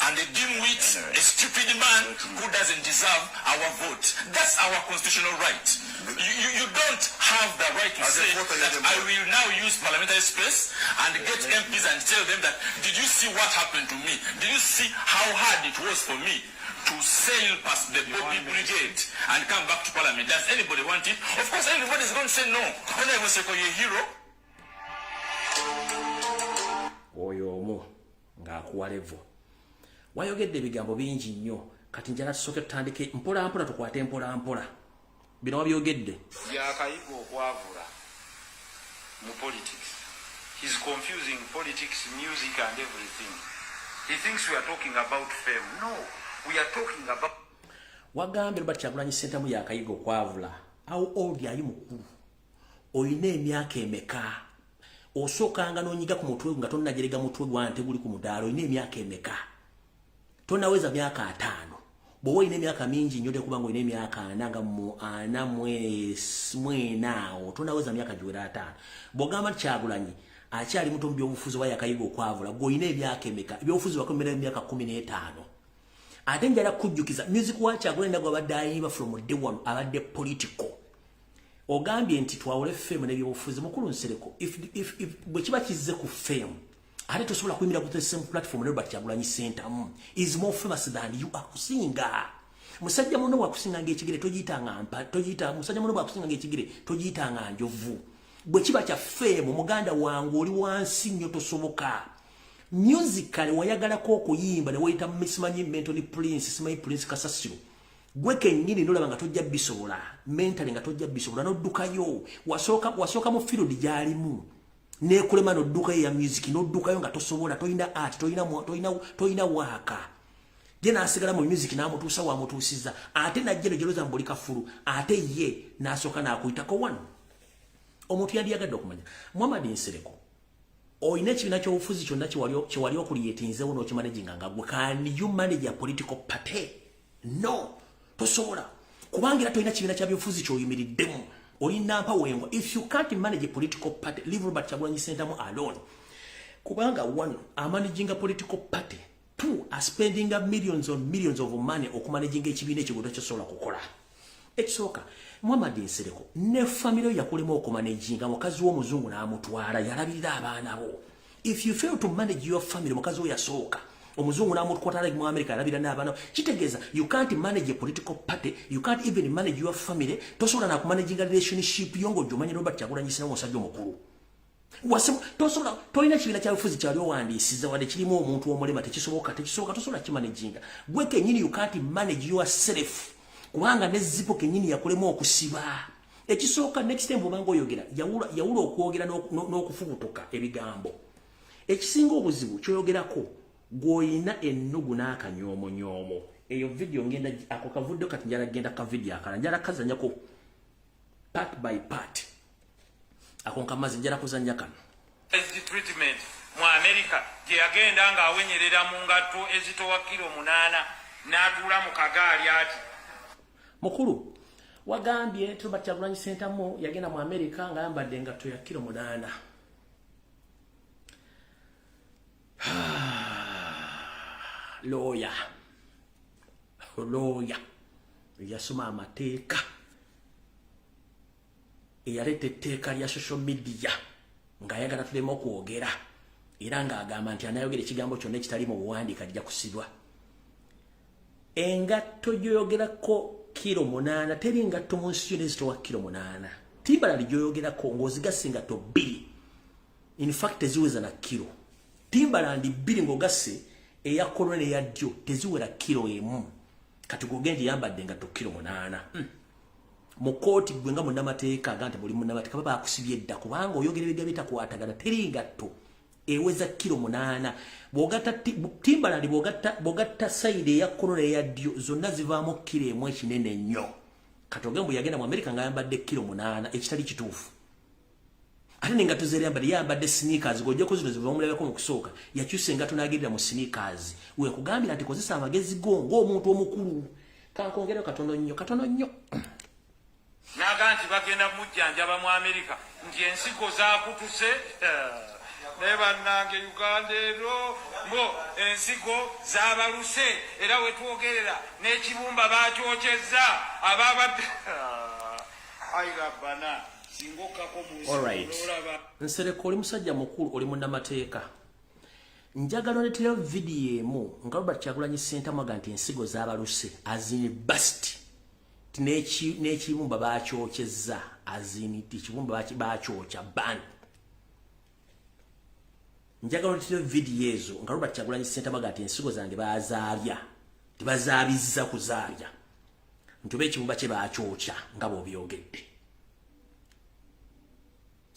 and a dimwit, a stupid man who doesn't deserve our vote. That's our constitutional right. You don't have the right to say that I will now use parliamentary space and get MPs and tell them that, did you see what happened to me? Did you see how hard it was for me to sail past the Bobby Brigade and come back to parliament? Does anybody want it? Of course, everybody's going to say no. When I was a hero. Oyomo ng'akuwa level. Wayogedde ebigambo bingi nnyo kati njala tusooke tutandike mpola mpola tukwate mpola mpola bino wabyogedde yakayiga okwavula mu politics. He's confusing politics, music and everything. He thinks we are talking about fame. No, we are talking about wagambye Robert Kyagulanyi Ssentamu yakayiga okwavula how old are you mukulu oyina emyaka emeka osookanga n'onyiga ku mutwe nga tonnagerega mutwe gwante guli ku mudaala oyina emyaka emeka tonaweza myaka 5 bwowe ine myaka mingi nyote kubango ine myaka 4 mwena tonaweza myaka jiwera 5 bogamba Kyagulanyi akyali muto mbyobufuzi wa yakayiga okwavula go ine myaka emeka byobufuzi bakomera myaka 15 ate njala kujjukiza music wa Kyagulanyi ndagwa badayimba from day one abadde political ogambye nti twawole fame ne byobufuzi mukulu nsereko if bwe kiba kizze ku fame ate tosobola kuyimira ku the same platform ne Robert Kyagulanyi Ssentamu is more famous than you are kusinga musajja muno wa kusinga ng'ekigere togiitanga mpa togiita musajja muno wa kusinga ng'ekigere togiitanga njovu bwe kiba kya fame muganda wangu oli wansi nnyo tosoboka musically wayagalako okuyimba ne wayita Missimanyi Mentally Prince Simanyi Prince Kasasiro gwe kennyini ndolaba nga tojja bisobola mentally nga tojja bisobola n'oddukayo wasooka mu field gy'alimu nekulema n'odduka ya music n'oddukayo nga tosobola toyina art toyina waka je nasigala mu music n'amutuusa wamutuusiza ate najje nejeroza mbulika fulu ate ye n'asooka n'akuyitako 1 omuntu yandiyagadde okumanya Muhammad Nsereko oyina ekibiina ky'obufuzi kyonna kyewali okuliyetinzeewo n'okimanaginga nga gwe can you manage a political party no tosobola kubanga era toyina kibiina kya byobufuzi ky'oyimiriddemu olina mpa wengwa if you can't manage a political party leave Robert Kyagulanyi Ssentamu alone kubanga 1 a managing a political party 2 a spending millions on millions of money okumanaging ekibiina ekyo tosobola kukola ekisooka Muhammad Nsereko ne family yakulema okumanaging mukazi w'omuzungu n'amutwala yalabirira abaana bo if you fail to manage your family mukazi wo yasooka omuzungu n'amutukwatala mu America yalabira n'abaana kitegeeza you can't manage a political party you can't even manage your family tosobola na kumanaging a relationship yongo jomanye Robert Kyagulanyi Ssentamu omusajja omukulu wasemo tosobola toyina kibiina kya bufuzi kyali owandiisiza wadde kirimu omuntu omulema tekisoboka tosobola kimanaginga gwe kennyini you can't manage yourself kubanga ne zipo kennyini yakulema okusiba ekisooka next time obanga oyogera yawula okwogera n'okufubutuka ebigambo ekisinga obuzibu kyoyogerako gwoyina ennugu n'akanyoomonyomo eyo video ngenda ako kavudde kati njala genda ka video akala njala kazanyako part by part ako nkamazi njala kuzanya kano treatment mu America gye yagenda nga awenyerera mu ngatto ezitowa kilo 8 n'atuula mu kagaali ati mukulu wagambye Robert Kyagulanyi Ssentamu yagenda mu America nga ayambadde engatto ya kilo 8 lawyer yasoma amateeka eyaleta etteeka lya social media ng'ayagala tulema okwogera era ng'agamba nti anayogera ekigambo kyonna ekitali mu buwandiika ajja kusibwa. Engatto gyoyogerako kilo 8 teri ngatto mu nsi yonna ezitowa kilo 8. Timbaland gyoyogerako ng'ozigasse engatto 2 in fact teziweza na kilo. Timbaland 2 ng'ogasse eya kolone neya ddyo teziwera kilo 1 kati gogende yambadde engatto kilo 8. Mu kooti gwe nga munnamateeka agante buli munnamateeka baba akusibye edda kubanga oyogera ebigambo bitakwatagana teri ngatto eweza kilo 8 bw'ogatta Timbaland bw'ogatta sayidi eya kolone eya ddyo zonna zivaamu kilo 1 kinene nnyo kati ogembo yagenda mu America ng'ayambadde kilo 8 ekitali kituufu. Ate n'engatto z'eyambadde yambadde sneakers gojjako zino ziva omulabeko mu kusooka yakyusa engatto n'agendera mu sneakers weekugambira nti kozesa amagezi go ng'omuntu omukulu kankongere katono nnyo n'aga nti bagenda mujjanjaba mu America nti ensigo zaakutuse naye bannange Uganda ero mbo ensigo zaabaluse era wetwogerera n'ekibumba baakyokeza ababadde ayirabana singokako mu alright nsereko oli musajja mukulu oli munnamateeka njagala oletera video emu nga Robert Kyagulanyi Ssentamu aga nti ensigo zaabaluse azini bust n'ekibumba baakyokeza azini ekibumba baakyokya ban njagala oletera video ezo nga Robert Kyagulanyi Ssentamu aga nti ensigo zange bazaabya tebazaabizza kuzaabya ntoba ekibumba kye baakyokya nga bw'obyogedde.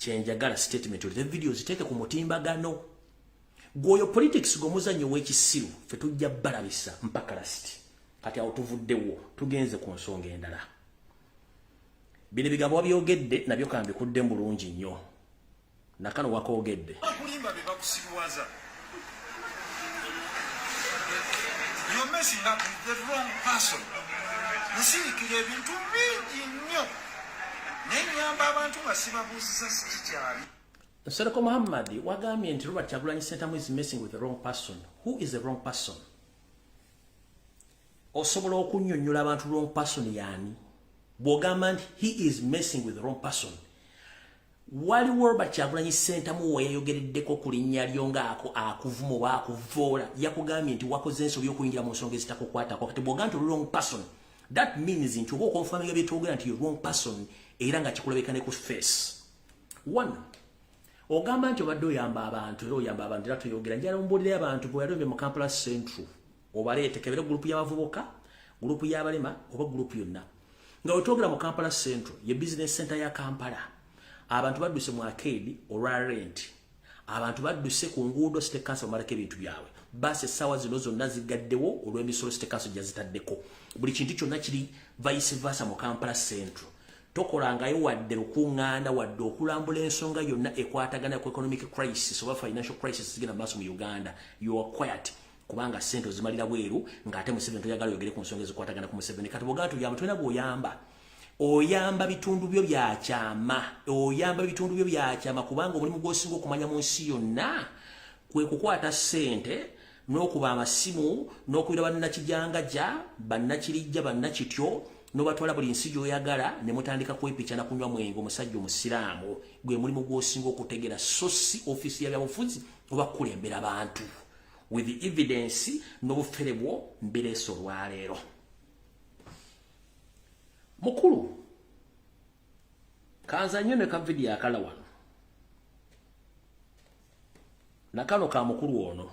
Kyenjagala statement olete video ziteeke ku mutimbagano gwoyo politics g'omuzannyo w'ekisiru ffe tujja balabisa mpaka lasiti kati awo tuvuddewo tugenze ku nsonga endala. Bino ebigambo wabyogedde nabyo kambikudde bulungi nnyo nakano wakoogedde kulimba be bakusiruwaza. You're messing up with the wrong person. Nasirikira ebintu bingi nnyo nenyamba abantu nga sibabuuziza sikikyali. Nsereko Muhammad wagambye nti Robert Kyagulanyi Ssentamu is messing with the wrong person. Who is the wrong person? Osobola okunnyonnyola abantu wrong person yaani bw'ogamba nti he is messing with the wrong person. Waliwo Robert Kyagulanyi Ssentamu weyayogereddeko ku linnya lyo ng'ako akuvuma oba akuvoola yakugambye nti wakoze ensobi y'okuyingira mu nsonga ezitakukwatako kati bw'ogamba nti wrong person that means nti oba okonfaminga byetwogera nti wrong person era nga kikulabika ne ku face. One, ogamba nti obadde oyamba abantu era oyamba abantu era toyogera njala mbuulire abantu bwe yalombe mu Kampala Central obaleete kebere gurupu y'abavubuka gurupu y'abalema oba gurupu yonna nga wetwogera mu Kampala Central ye business center ya Kampala abantu badduse mu arcade olwa rent abantu badduse ku nguudo State Council bamalako ebintu byabwe basi essaawa zino zonna zigaddewo olw'emisolo State Council gyazitaddeko buli kintu kyonna kiri vice versa mu Kampala Central. Tokolangayo wadde lukuŋŋaanda wadde okulambula ensonga yonna ekwatagana ku economic crisis oba financial crisis zigenda maaso mu Uganda. You are quiet kubanga ssente ozimalira bweru ng'ate Museveni toyagala yogere ku nsonga ezikwatagana ku Museveni kati bw'ogamba tuyamba tulina bw'oyamba oyamba bitundu byo byakyama kubanga omulimu gw'osinga okumanya mu nsi yonna kwe kukwata ssente n'okuba amasimu n'okubira bannakijangajja bannakirijja bannakityo n'obatwala buli nsi gy'oyagala ne mutandika kwepica na kunywa mwenge omusajja omusiraamu gwe mulimu gw'osinga okutegera so si ofisi y'abyabufuzi oba kukulembera abantu with the evidence n'obufere bwo mbireese olwaleero. Mukulu kanza nnyo ne ka video akala wano nakano ka mukulu ono.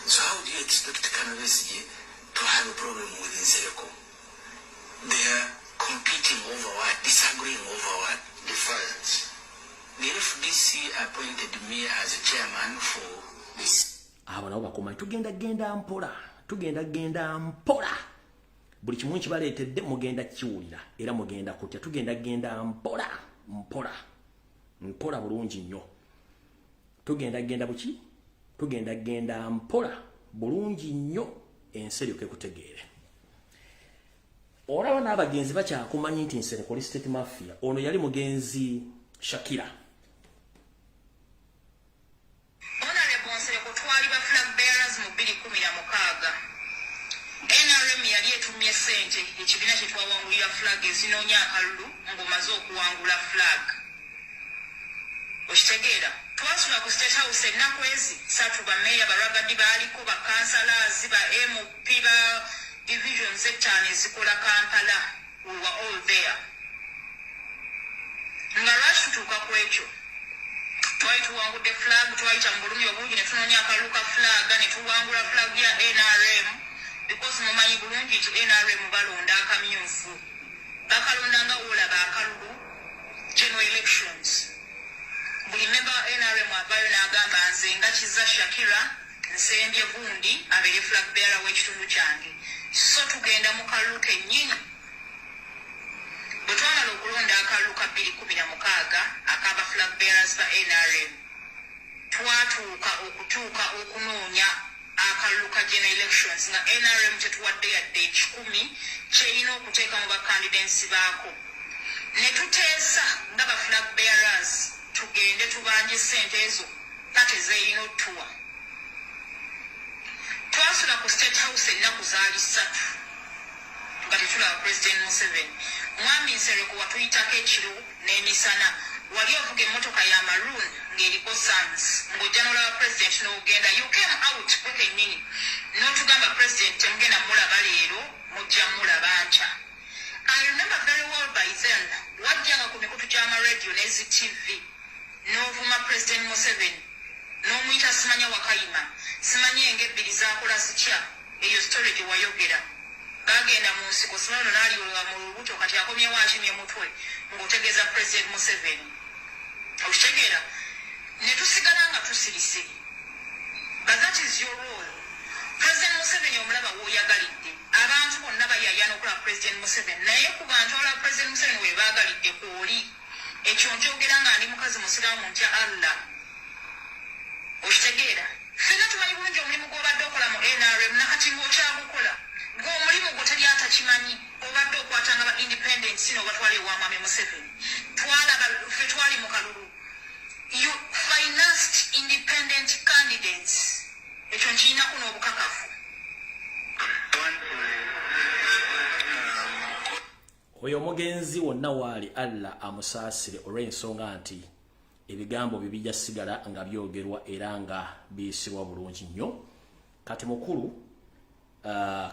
So how do you expect Kanabesige to have a problem with Nsereko? They are competing over what? Disagreeing over what? Defiance. The FDC are appointed me as a chairman for this. Nabo bakoma tugenda mpola buli kimu kibaleetedde mugenda kiwulira era mugenda kutya tugenda mpola bulungi nnyo tugenda mpola bulungi nnyo enseri okekutegeere olaba n'abagenzi bakyakumanyi nti nsere Koli State Mafia ono yali mugenzi Shakira NRM yali etumye sente ekibiina kye twawangulira flag ezinoonya akalulu ng'omaze okuwangula flag okitegeera twasula ku State House ennaku ezi satu bameeya baragadi baaliko bakansalazi ba MP ba division zetano ezikola Kampala we were all there nga lwakituuka ku ekyo twali tuwangudde flag twayita mu bulumi obungi ne tunoonya akalulu ka flag ne tuwangula flag ya NRM because mumanyi bulungi nti NRM balonda akamyufu bakalondanga olaba akalulu general elections buli member wa NRM avayo n'agamba nze nga Kiza Shakira nsembye gundi abeere flag bearer w'ekitundu kyange so tugenda mu kalulu kennyini bwe twamala okulonda akalulu ka 2016 akaba flag bearers ba NRM twatuuka okunoonya akalulu ka general elections nga NRM tetuwadde yadde 10 kyerina okuteeka mu bakandidensi baako ne tuteesa nga ba flag bearers tugende tubanje sente ezo kati zeerina otuwa twasula ku State House ennaku zaali 3 nga tetulaba President Museveni mwami Nsereko watuyitako ekiro n'emisana wali ovuga emmotoka ya maroon ng'eriko sans ng'ojja n'olaba president n'ogenda you came out bwekennyini n'otugamba president temugenda mulaba leero mujja mulaba nca I remember very well by then wajjanga ku mikutu gy'amaradio n'ezi TV n'ovuma President Museveni n'omuyita Simanya Wakayima simanyi eng'ebbiri z'akola sitya eyo story gye wayogera bagenda mu nsiko Simanya n'aliola mu lubuto kati akomyewo akimye mutwe ng'otegeeza President Museveni okitegeera ne tusigala nga tusirise but that is your role President Museveni omulaba w'oyagalidde abantu bonna bayayana okulaba President Museveni naye ku bantu olaba President Museveni we baagalidde kwoli ekyo nkyogera nga ndi mukazi musiraamu ntya Allah okitegeera ffenna tumanyi bulungi omulimu gw'obadde okola mu NRM nakati ng'okyagukola ng'omulimu gwo teri atakimanyi obadde okwatanga ba independence n'obatwala ewa mwami Museveni twalaba ffe twali mu kalulu you financed independent candidates ekyo nkirinaku n'obukakafu oyo omugenzi wonna waali Allah amusaasire olw'ensonga nti ebigambo bye bijja sigala nga byogerwa era nga biyisibwa bulungi nnyo kati mukulu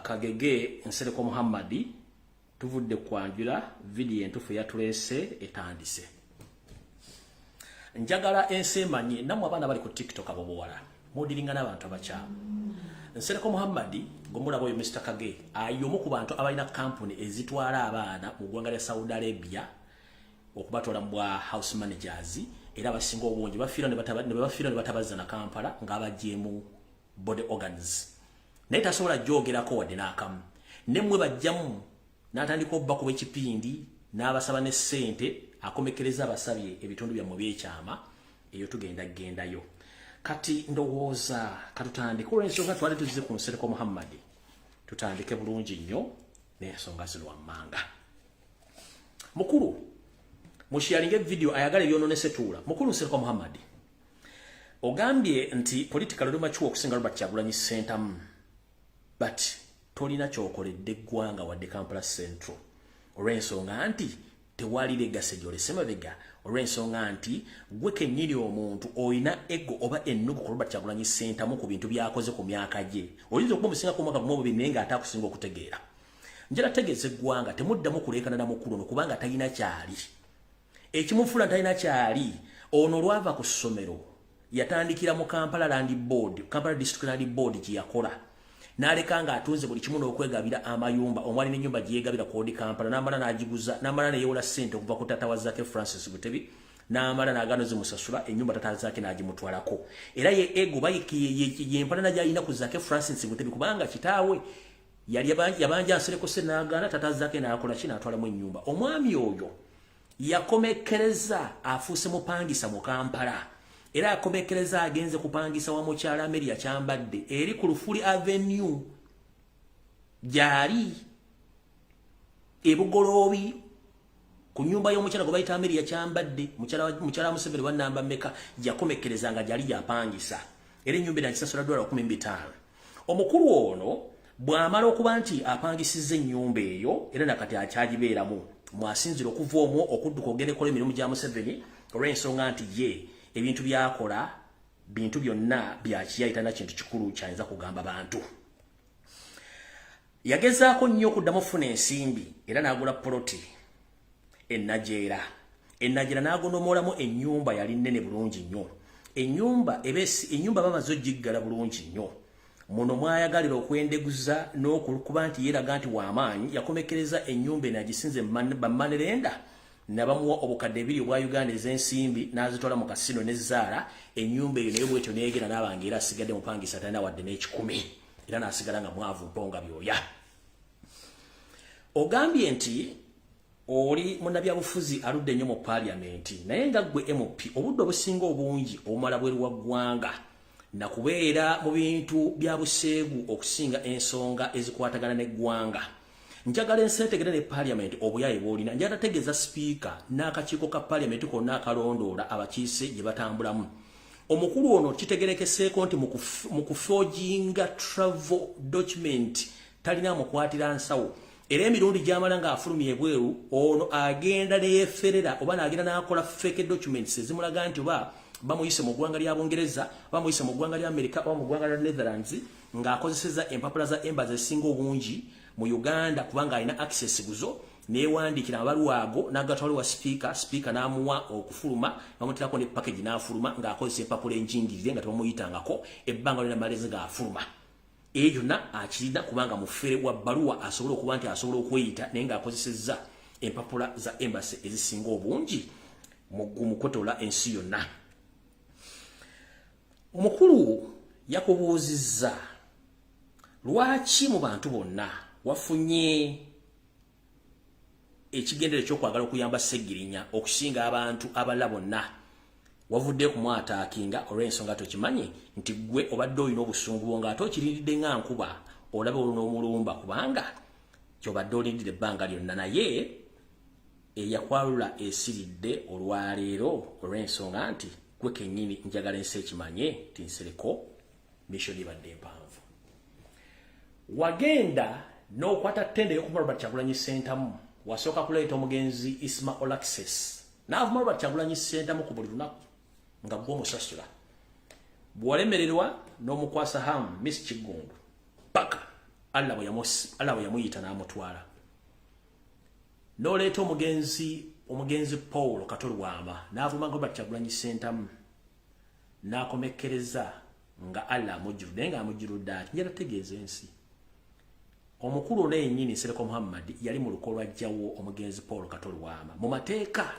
Kagege Nsereko Muhammadi tuvudde kwanjula video entufu yatuleese etandise njagala ensemanye namwe abaana bali ku TikTok abo bowala mudiringa n'abantu abakyamu Nsereko Muhammadi gomulaba oyo Mr. Kage ayomu ku bantu abalina company ezitwala abaana mu ggwanga lya Saudi Arabia okubatwala mu house managers era abasinga obungi bafiira ne batabaza na Kampala ng'abajeemu body organs naye tasobola gyogerako wadde n'akamu nemmwe bajjamu n'atandika obba kuba ekipindi n'abasaba ne ssente akomekereza abasabye ebitundu byammwe by'ekyama eyo tugendayo kati ndowooza katutandike olw'ensonga twali tuzize ku Nsereko Muhammadi tutandike bulungi nnyo n'ensonga zino wammanga mukulu mushiyalinge video ayagala ebyononese tuula mukulu Nsereko Muhammadi ogambye nti political lumachuwa okusinga Robert Kyagulanyi Ssentamu but tolina kyokoledde eggwanga wadde Kampala Central olw'ensonga nti tewali legacy gy'olese mabega olw'ensonga nti gwe kennyini omuntu olina ego oba ennugu ku Robert Kyagulanyi Ssentamu ku bintu byakoze ku myaka gye oyinza okuba omusinga ku mwaka gumu naye nga ataakusinga okutegeera njala tegeeza eggwanga temuddamu kuleekana na mukulu ono kubanga talina kyali ekimufula talina kyali ono lwava ku ssomero yatandikira mu Kampala Land Board Kampala District Land Board gye yakola n'aleka nga atunze buli kimu n'okwegabira amayumba omwali n'ennyumba gye yeegabira kodi Kampala n'amala n'agiguza n'amala ne yeewola ssente okuva ku taata wa Zaake Francis Butebi n'amala n'agaano zimusasula ennyumba tatazaake n'agimutwalako era ye ego yempalana gy'alina ku Zaake Francis Mutebi kubanga kitaawe yali yabanja nsereko se n'agaana tatazaake n'akola ki n'atwalamu ennyumba. Omwami oyo yakomekereza afuuse mupangisa mu Kampala era akomekereza agenze kupangisa wa mukyala Amelia Kyambadde eri ku Lufuli Avenue gyali ebugoloobi ku nyumba y'omukyala gwe bayita Amelia Kyambadde mukyala Museveni wa namba mmeka yakomekereza nga gyali yapangisa era ennyumba nakisasula $15,000. Omukulu ono bw'amala okuba nti apangisizza ennyumba eyo era nakati akyagibeeramu mwasinzira okuva omwo okudduka ogendekola emirimu gya Museveni olw'ensonga nti ye ebintu byakola bintu byonna byakiyayitana kintu kikulu kyayinza kugamba bantu. Yagezaako nnyo okuddamu okufuna ensimbi era n'agula poloti ennajeera n'agondomoolamu ennyumba yali nnene bulungi nnyo. Ennyumba bamaze ogiggala bulungi nnyo. Muno mwayagalira okwendeguza n'okuba nti yeeraga nti w'amaanyi yakomekereza ennyumba eno agisinze bammanerenda nabamuwa obukadde 2 obwa Uganda ez'ensimbi n'azitwala mu kasino ne Zaara. Ennyumba eyo naye bwetyo neegera n'abanga era asigadde mupangisa talina wadde n'ekikumi era n'asigala nga mwavu mponga byoya. Ogambye nti oli munnabyabufuzi aludde nnyo mu paliamenti naye nga ggwe MP obudde obusinga obungi obumala bweru wa ggwanga na kubeera mu bintu bya buseegu okusinga ensonga ezikwatagana n'eggwanga. Njagala enseetegere ne paliamenti obuyaye bw'olina njagala tegeeza sipiika n'akakiiko ka paliamenti konna akalondoola abakiise gye batambulamu. Omukulu ono kitegerekeseeko nti mu kufoojinga travel document talina mukwatira nsawo era emirundi gy'amala ng'afulumya ebweru ono agenda neyeeferera oba n'agenda n'akola fake documents ezimulaga nti oba bamuyise mu ggwanga lya Bungereza bamuyise mu ggwanga lya Amerika oba mu ggwanga lya Netherlands ng'akozeseza empapula za embassy ezisinga obungi mu Uganda kubanga alina access guzo neewandiikira abaluwa ago n'agatwala wa speaker n'amuwa okufuluma bamutirako ne package n'afuluma ng'akozesa empapula enjingirire nga tebamuyitangako ebbanga lyonna malezi ng'afuluma. Eyo yonna akirina kubanga mufere wa baluwa asobola okuba nti asobola okweyita naye ng'akozesezza empapula za embassy ezisinga obungi mu kutola ensi yonna. Omukulu yakubuuzizza lwaki mu bantu bonna wafunye ekigendere ky'okwagala okuyamba Sseggirinya okusinga abantu abalala bonna wavudde kumwataakinga olw'ensonga tokimanyi nti gwe obadde olina obusungu bwo ng'ate okirindiridde nga nkuba olaba olun'omulumba kubanga kyobadde olindira ebbanga lyonna naye eyakwalula esiridde olwaleero olw'ensonga nti gwe kennyini njagala ensi ekimanye nti nsereko mission ibadde empanvu. Wagenda n'okwata ttenda y'okuma Robert Kyagulanyi Ssentamu wasooka kuleeta omugenzi Ismail Access n'avuma Robert Kyagulanyi Ssentamu ku buli lunaku nga gw'omusasula bw'olemererwa n'omukwasa hamu Miss Kigundu paka Allah bwe yamuyita n'amutwala n'oleeta omugenzi Paul Katolwama n'avuma Robert Kyagulanyi Ssentamu n'akomekereza nga Allah amujjuludde naye ng'amujjuludde ati njala tegeeza ensi. Omukulu n'ennyini Sereko Muhammad yali mu luko lwajjawo omugenzi Paul Katolwama mu mateeka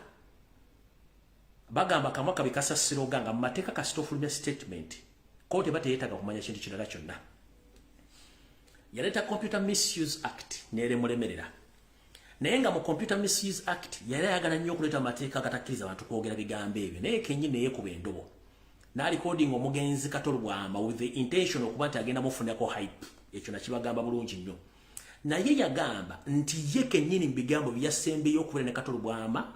bagamba kamwa kabikasasiro ganga mu mateeka kasita ofulumya statement kooti bateyeetaga kumanya kintu kirala kyonna. Yaleeta Computer Misuse Act n'eremulemerera naye nga mu Computer Misuse Act yali ayagala nnyo okuleeta amateeka agatakkiriza abantu kwogera bigambo ebyo naye kennyini neyeekuba endobo n'alikodinga omugenzi Katolwama with the intention okuba nti agenda mufunako hype. Ekyo nakibagamba bulungi nnyo naye yagamba nti ye kennyini mu bigambo byasembeyo okubeera ne Katolwama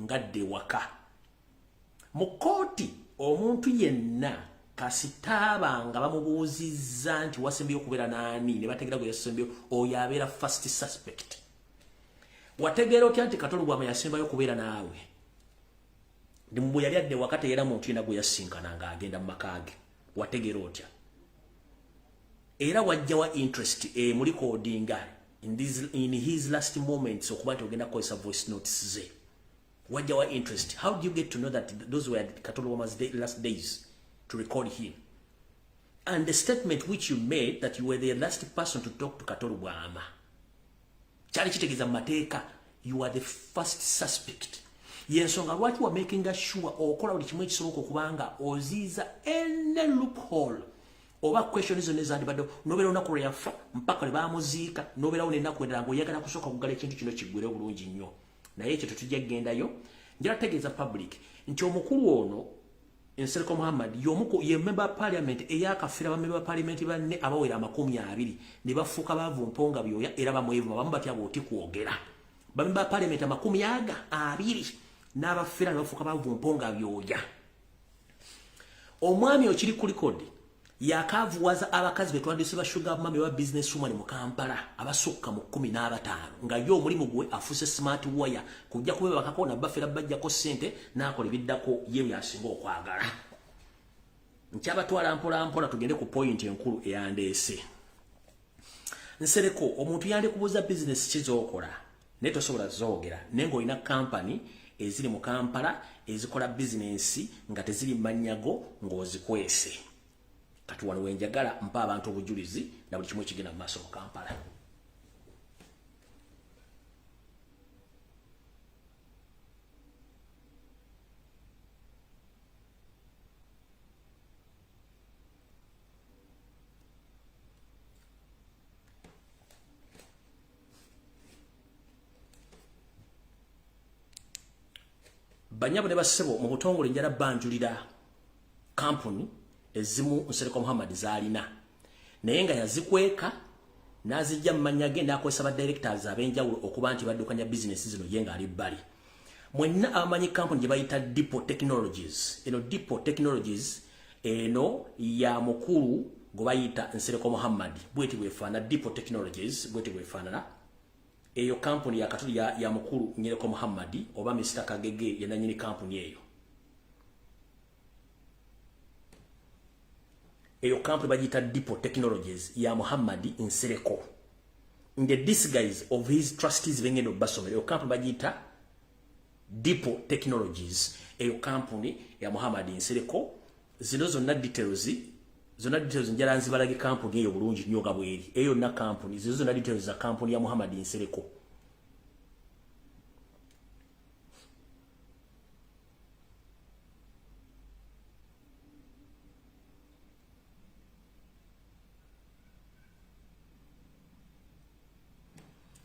ngadde waka. Mu kooti omuntu yenna kasitaaba nga bamubuuzizza nti wasembeyo okubeera n'ani ne bategeera gwe yasembeyo oyo abeera first suspect. Wategeera otya nti Katolwama yasembayo okubeera naawe bwe yali adde waka teyeera muntu yenna gwe yasinkana ng'agenda mu maka ge wategeera otya era wajjawa interest muri codinga in his last moments okuba nti ogenda kukozesa voice notes ze wajjawa interest. How do you get to know that those were Katolwama's last days to record him and the statement which you made that you were the last person to talk to Katolwama kyali kitegeeza mu mateeka you are the first suspect. yensonga lwaki wa making sure okola buli kimu ekisoboka okubanga oziiza any loophole oba question zonna ezandibadde nobeera olunaku lwe yafa mpaka lwe baamuziika nobeerawo n'ennaku endala ng'oyagala kusooka kugala ekintu kino kiggwire bulungi nnyo naye ekyo tetujja kugendayo njala tegeeza public nti omukulu ono Nsereko Muhammad ye member parliament eyakafira ba member parliament banne abawera 20 ne bafuuka bavu mponga byoya era bamwevu bamu batya boti kwogera ba member parliament 20 n'abafira ne bafuuka bavu mponga byoya omwami okiri ku record yakavuwaza abakazi betwandise ba sugar mama wa business woman mu Kampala abasukka mu 15 nga yo omulimu gwe afuse smart wire kujja kubeba bakakona bafera bajja ko sente nakola biddako yewe yasinga okwagala nkyaba twala mpola tugende ku point enkulu eyandese Nsereko omuntu yande kubuza business kizokola neto sobola zoogera nengo ina company eziri mu Kampala ezikola business nga teziri manyago ngozikwese kati wano wenjagala mpa abantu obujulizi na buli kimu ekigenda mu maaso mu Kampala. Banyabo ne basebo mu butongole njala banjulira company ezimu Nsereko Muhammad zalina naye nga yazikweka nazijja mmanyage nakozesa ba directors abenjawulo okuba nti baddukanya business zino yenga ali bali mwenna amanyi company gye bayita Depot Technologies Depot Technologies eno ya mukulu gwe bayita Nsereko Muhammad bweti bwefaana Depot Technologies bweti bwefaanana eyo company ya katuli ya mukulu Nsereko Muhammad oba Mr. Kagege yenanyini company eyo company bajita Depot Technologies ya Muhammad Nsereko in the disguise of his trustees bengendo basomero eyo company bajita Depot Technologies eyo company ya Muhammad Nsereko zino zonna details njala nzibalage company eyo bulungi nnyo bweri eyo na company zino zonna details za company ya Muhammad Nsereko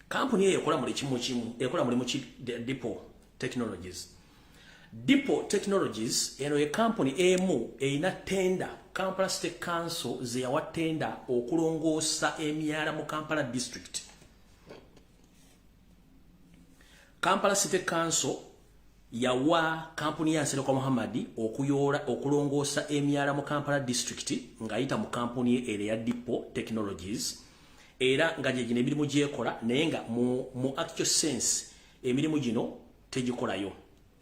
company eyo ekola muli kimu ekola muli mu Depot Technologies. Depot Technologies eno ye company emu eina tender Kampala State Council ze yawa tender okulongoosa emyala mu Kampala district. Kampala State Council yawa company ya Nsereko Muhammad okuyola okulongoosa emyala mu Kampala district ngayita mu company ere ya Depot Technologies. Era nga gye emirimu gyekola naye nga mu actual sense emirimu gino tegikolayo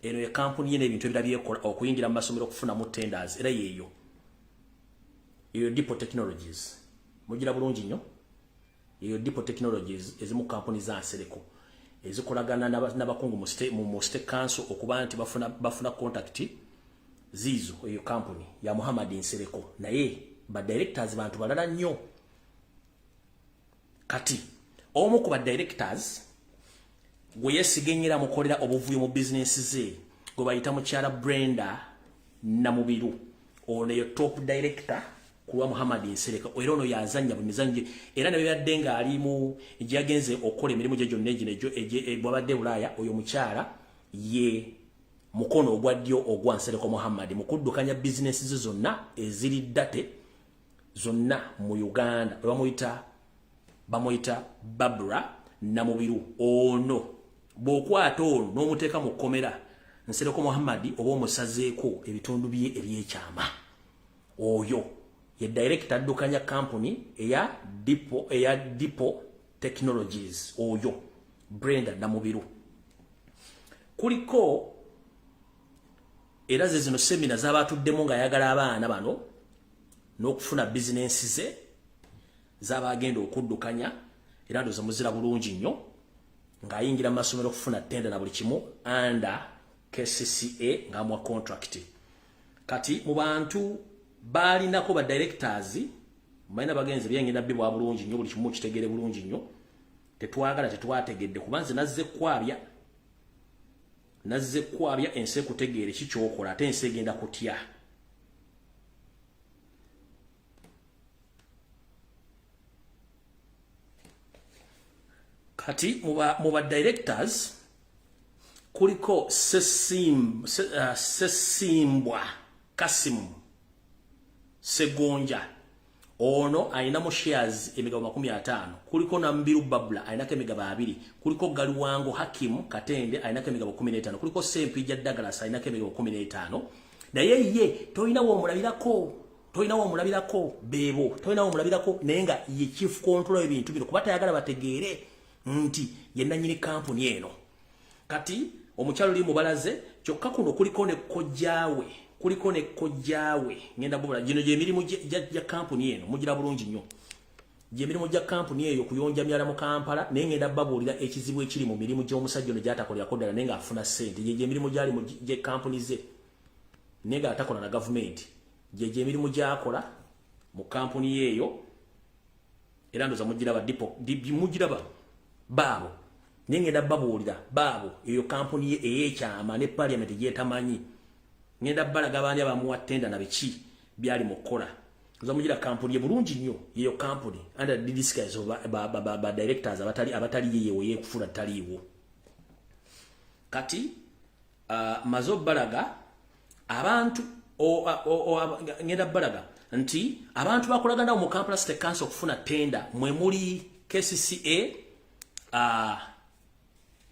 eno ye company ye n'ebintu ebirala byekola okuyingira mu masomero okufuna mu tenders era yeeyo Depot Technologies mugira bulungi nnyo eyo Depot Technologies ezimu company za Nsereko ezikolagana n'abakungu mu state council okuba nti bafuna contact zizo eyo company ya Muhammad Nsereko naye ba directors bantu balala nnyo kati omu ku ba directors gwe yesigenyera mukolera obuvuyo mu business ze gwe bayita mukyala Brenda Namubiru ono ye top director kuwa Muhammad Nsereko era ono yazanya mu mizanyo era nayo yadde nga ali mu gyagenze okola emirimu gye gyonna eginejo bwabadde Bulaya oyo mukyala ye mukono ogwa ddyo ogwa Nsereko Muhammad mu kuddukanya business ze zonna eziri date zonna mu Uganda bamuyita Barbara Namubiru ono bwokwata ono n'omuteeka mu kkomera Nsereko Muhammad oba omusazeeko ebitundu bye ebyekyama oyo ye director addukanya company eya Depot Technologies oyo Brenda Namubiru kuliko era ze zino semina z'abatuddemu ng'ayagala abaana bano n'okufuna business ze z'abagenda okuddukanya era ndoza muzira bulungi nnyo ng'ayingira mu masomero okufuna tenda na buli kimu under KCCA ng'amwa contract kati mu bantu balinako ba directors mbalina bagenzi byengenda bibwa bulungi nnyo buli kimu kitegere bulungi nnyo tetwategedde kubanze nazze kwabya nazze kwabya ense kutegeere kikyokola ate ense egenda kutya. Kati muba directors kuliko Sesimbwa Kasimu Segonja ono aina mu shares emigabo 50, kuliko na Mbiru Babula aina emigabo 2, kuliko Galuwango Hakimu Katende aina emigabo 15, kuliko Sempija Douglas aina emigabo 15. Na ye toina wo mulabirako bebo toina wo mulabirako nenga ye chief control ebintu bino kubata yagala bategeere nti yenna nyini kampuni eno. Kati omukyalo li mubalaze kyokka kuno kuliko ne kojjawe ngenda bubula gino je emirimu ja kampuni eno mugira bulungi nnyo. Je emirimu ja kampuni eyo kuyonja myala mu Kampala nengenda babulira ekizibu ekiri mu mirimu gy'omusajja ono gyatakolera kodala nenga afuna sente. Je emirimu gyali mu je kampuni ze nenga atakola na government. Je emirimu gyakola mu kampuni eyo era ndoza mugiraba mugiraba babo nengenda babulira babo eyo kampuni eyekyama ne parliament gyetamanyi. Ngenda balaga abandi abamuwa tenda na biki byali mukola. Nzamugira kampuni bulungi nnyo yeyo kampuni under the disguise ba directors abatali yewe kufuna taliwo. Kati mazo balaga abantu ngenda balaga nti abantu bakolagana mu Kampala State Council kufuna tenda mwe muri KCCA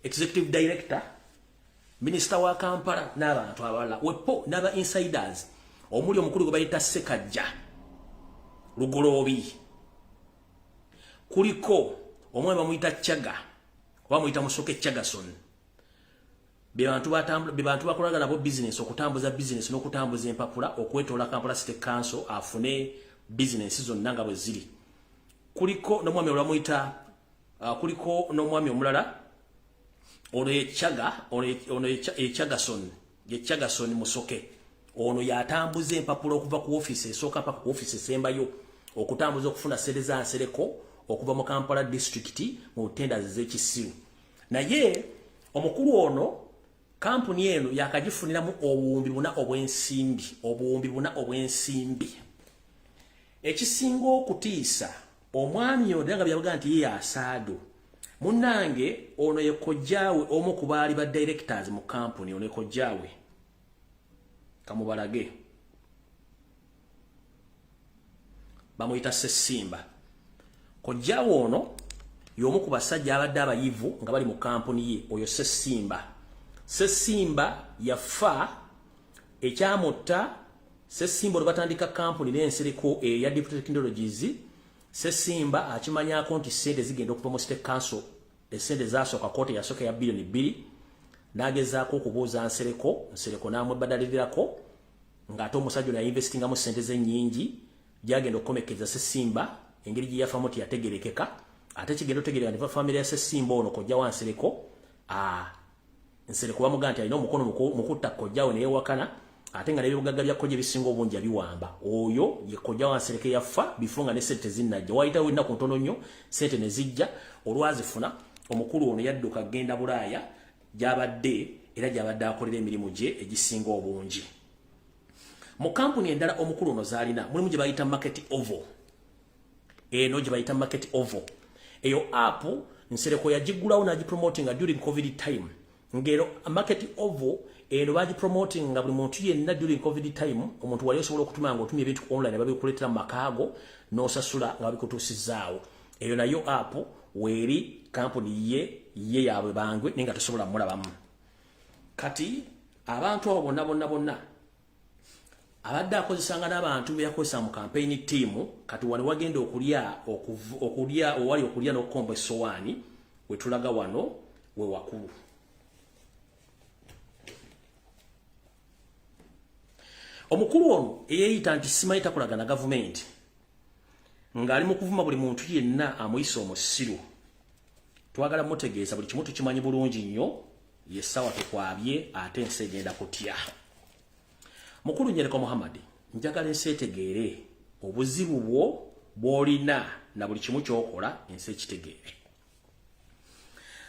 executive director Minister wa Kampala n'abantu abala wepo n'aba insiders omuli omukulu gwe bayita Sekajja Lugolobi, kuliko omwe bamuyita Chaga bamuyita Musoke Chagason. Bebantu bakolagana nabo business okutambuza business n'okutambuza empapula okwetola Kampala State Council afune business zonna nga bwe ziri. Kuliko n'omwami olamuyita kuliko n'omwami omulala ono Chagason Musoke. Ono yatambuza empapula okuva ku office esooka paka ku office esembayo okutambuza okufuna sereza nsereko okuva mu Kampala district mu tenders z'ekisiru. Naye omukulu ono kampuni eno yakagifuniramu obuwumbi buna obwensimbi. Ekisinga okutiisa omwami ono nga byavuga nti ye asaado. Munnange ono ye kojjawe omu ku baali ba directors mu kampuni ono ye kojjawe. Kamubalage bamuyita Sesimba. Kojjawe ono y'omu ku basajja abadde abayivu nga bali mu kampuni ye oyo Sesimba yafa ekyamutta Sesimba olwo batandika kampuni n'ensereko ya Deputy Technologies. Sesimba akimanyako nti sente zigenda okuva mu State Council esente zasooka kooti yasooka ya bilioni 2 nagezaako okubuuza nsereko n'amwebadalirirako ng'ate omusajja ono yainvestinga mu sente ze nnyingi gyagenda okukomekeza Sesimba engeri gye yafamu tiyategerekeka ate kigenda otegereka nti famire ya Sesimba ono kojja wa nsereko nsereko bamugaa nti alina omukono mu kutta kojjawe naye wakana ate nga n'ebyobugagga bya kojja ebisinga obungi abiwamba. Oyo ye kojja wa nsereko yafa bifunga ne sente zinnajja wayitawo ennaku ntono nnyo sente ne zijja olwazifuna omukulu ono yadduka genda Bulaaya gyabadde era gyabadde akolera emirimu gye egisinga obungi. Mu kampuni endala omukulu ono zaalina mulimu gye bayita Market Oval. Eno gye bayita Market Oval. Eyo app nsereko yagiggulawo n'agipromotinga during COVID time. Ngero Market Oval eno bagipromoting nga buli muntu yenna during COVID time omuntu wali osobola okutuma nga otumye ebintu online babikuleetera mu makaago n'osasula nga babikutuusizaawo. Eyo nayo app weeri kampuni ye yaabwe bangwe nenga tosobola mulabamu. Kati abantu abo bonna abadde akozesanga n'abantu beyakozesa mu campaign team kati wano wagenda okulya owali okulya n'okukomba essowaani wetulaga wano we wakulu. Omukulu ono eyeyita nti simanyi takolaga na gavumenti ng'ali mu kuvuma buli muntu yenna amuyisa omusiru. Twagala mutegeeza buli kimu tukimanyi bulungi nnyo ye sawa tukwabye ate ensi egenda kutya. Mukulu Nyereka Muhammad njagala ensi etegeere obuzibu bwo bw'olina na buli kimu ky'okola ensi ekitegeere.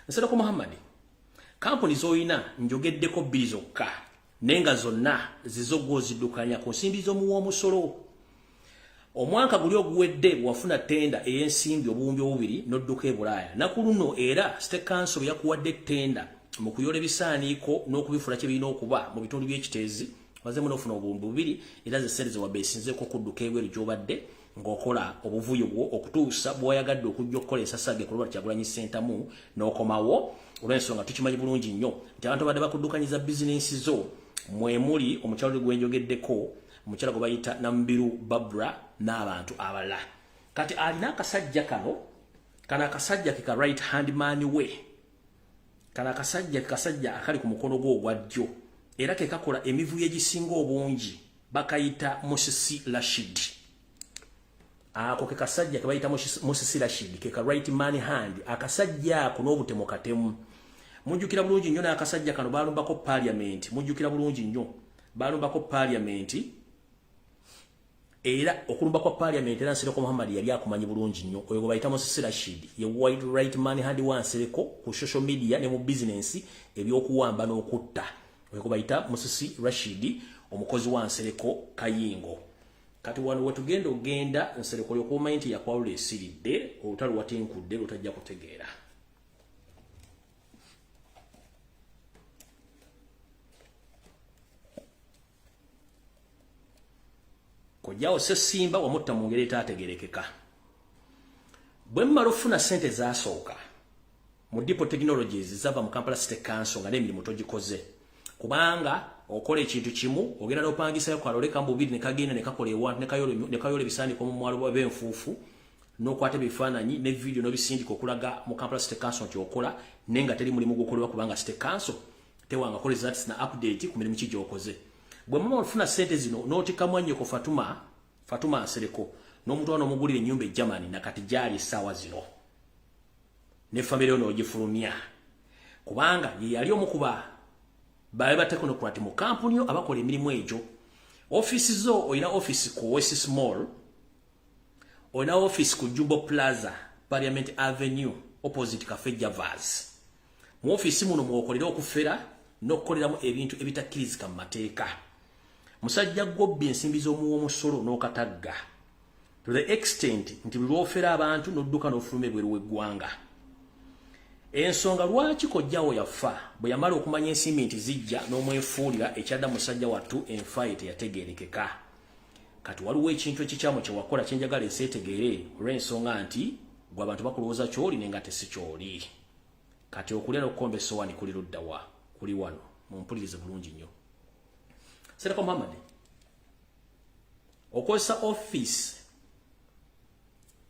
Nsereko Muhammad kampuni zoyina njogeddeko bbiri zokka nenga zonna zizogoziddukanya ku nsimbi z'omuwa omusolo. Omwaka guli oguwedde wafuna tenda ey'ensimbi obuwumbi obubiri n'odduka e Bulaaya. Naku luno era State Council yakuwadde tenda mu kuyola ebisaaniiko n'okubifula kye birina okuba mu bitundu by'ekiteezi wazemu n'ofuna obuwumbi bubiri era ze ssente ze wabeesinzeeko okudduka ebweru gy'obadde ng'okola obuvuyo bwo okutuusa bw'oyagadde okujja okukola ensasage ku lwa Kyagulanyi Ssentamu n'okomawo olw'ensonga tukimanyi bulungi nnyo nti abantu badde bakuddukanyiza bizinensi zo mwemuli omukyalo gwenjogeddeko omukyala gwe bayita Nambiru Babra n'abantu abalala. Kati alina akasajja kano akasajja ke ka right hand man we kasajja akali ku mukono gwe ogwa ddyo era ke kakola emivuyo egisinga obungi bakayita Musisi Rashid. Ako ke kasajja ke bayita Musisi Rashid ke ka right man hand akasajja ako n'obutemo katemu. Mujjukira bulungi nnyo n'akasajja kano balumbako parliament era okulumba kwa parliament era Nsereko Muhammad yali akumanyi bulungi nnyo oyo gwe bayita Musisi Rashid ye wide right man hand wa Nsereko ku social media ne mu business ebyokuwamba n'okutta oyo gwe bayita Musisi Rashid omukozi wa Nsereko Kayingo. Kati wano wetugenda ogenda Nsereko lyokumanyi nti yakwawula esiridde olutalo watenkudde lutajja kutegeera. Kojjawo Ssesimba wamutta mu ngeri etaategerekeka. Bwe mmala ofuna ssente zaasooka mu Depot Technologies zava mu Kampala State Council nga n'emirimu togikoze. Kubanga okola ekintu kimu ogenda n'opangisayo kwaloleka mu bubiri ne kagenda ne kakola ewantu ne kayola ebisaaniko mu mwalo b'enfuufu n'okwata ebifaananyi ne video n'obisindika okulaga mu Kampala State Council nti okola nenga teri mulimu gukolebwa kubanga State Council tewanga koleza na update ku mirimu ki gy'okoze. Bwe mama ofuna ssente zino n'otika mwannyoko Fatuma Nsereko n'omuntu wano omugulira ennyumba e Germany nakati gyali essaawa zino ne famire yo n'ogifulumya kubanga ye yali omukuba babe ba technocrat mu kampuni yo abakola emirimu egyo. Office zo oyina office ku West Mall, oyina office ku Jumbo Plaza, Parliament Avenue opposite Cafe Javas. Mu office muno mwokolera okufera n'okukoleramu ebintu ebitakkirizika mu mateeka. Musajja gobbi ensimbi z'omuwa omusolo n'okatagga to the extent nti buli lw'ofera abantu n'odduka n'ofuluma ebweru w'eggwanga. Ensonga lwaki kojjawo yafa bwe yamala okumanya ensimbi nti zijja n'omwefuulira ekyadda musajja wattu enfa ye teyategeerekeka. Kati waliwo ekintu ekikyamu kye wakola kye njagala eseetegeere olw'ensonga nti gwe abantu bakulowooza ky'oli nenga tesi ky'oli. Kati okulya n'okukomba essowaani kuli ludda wa kuli wano mumpulirize bulungi nnyo. Nsereko Muhammad okozesa office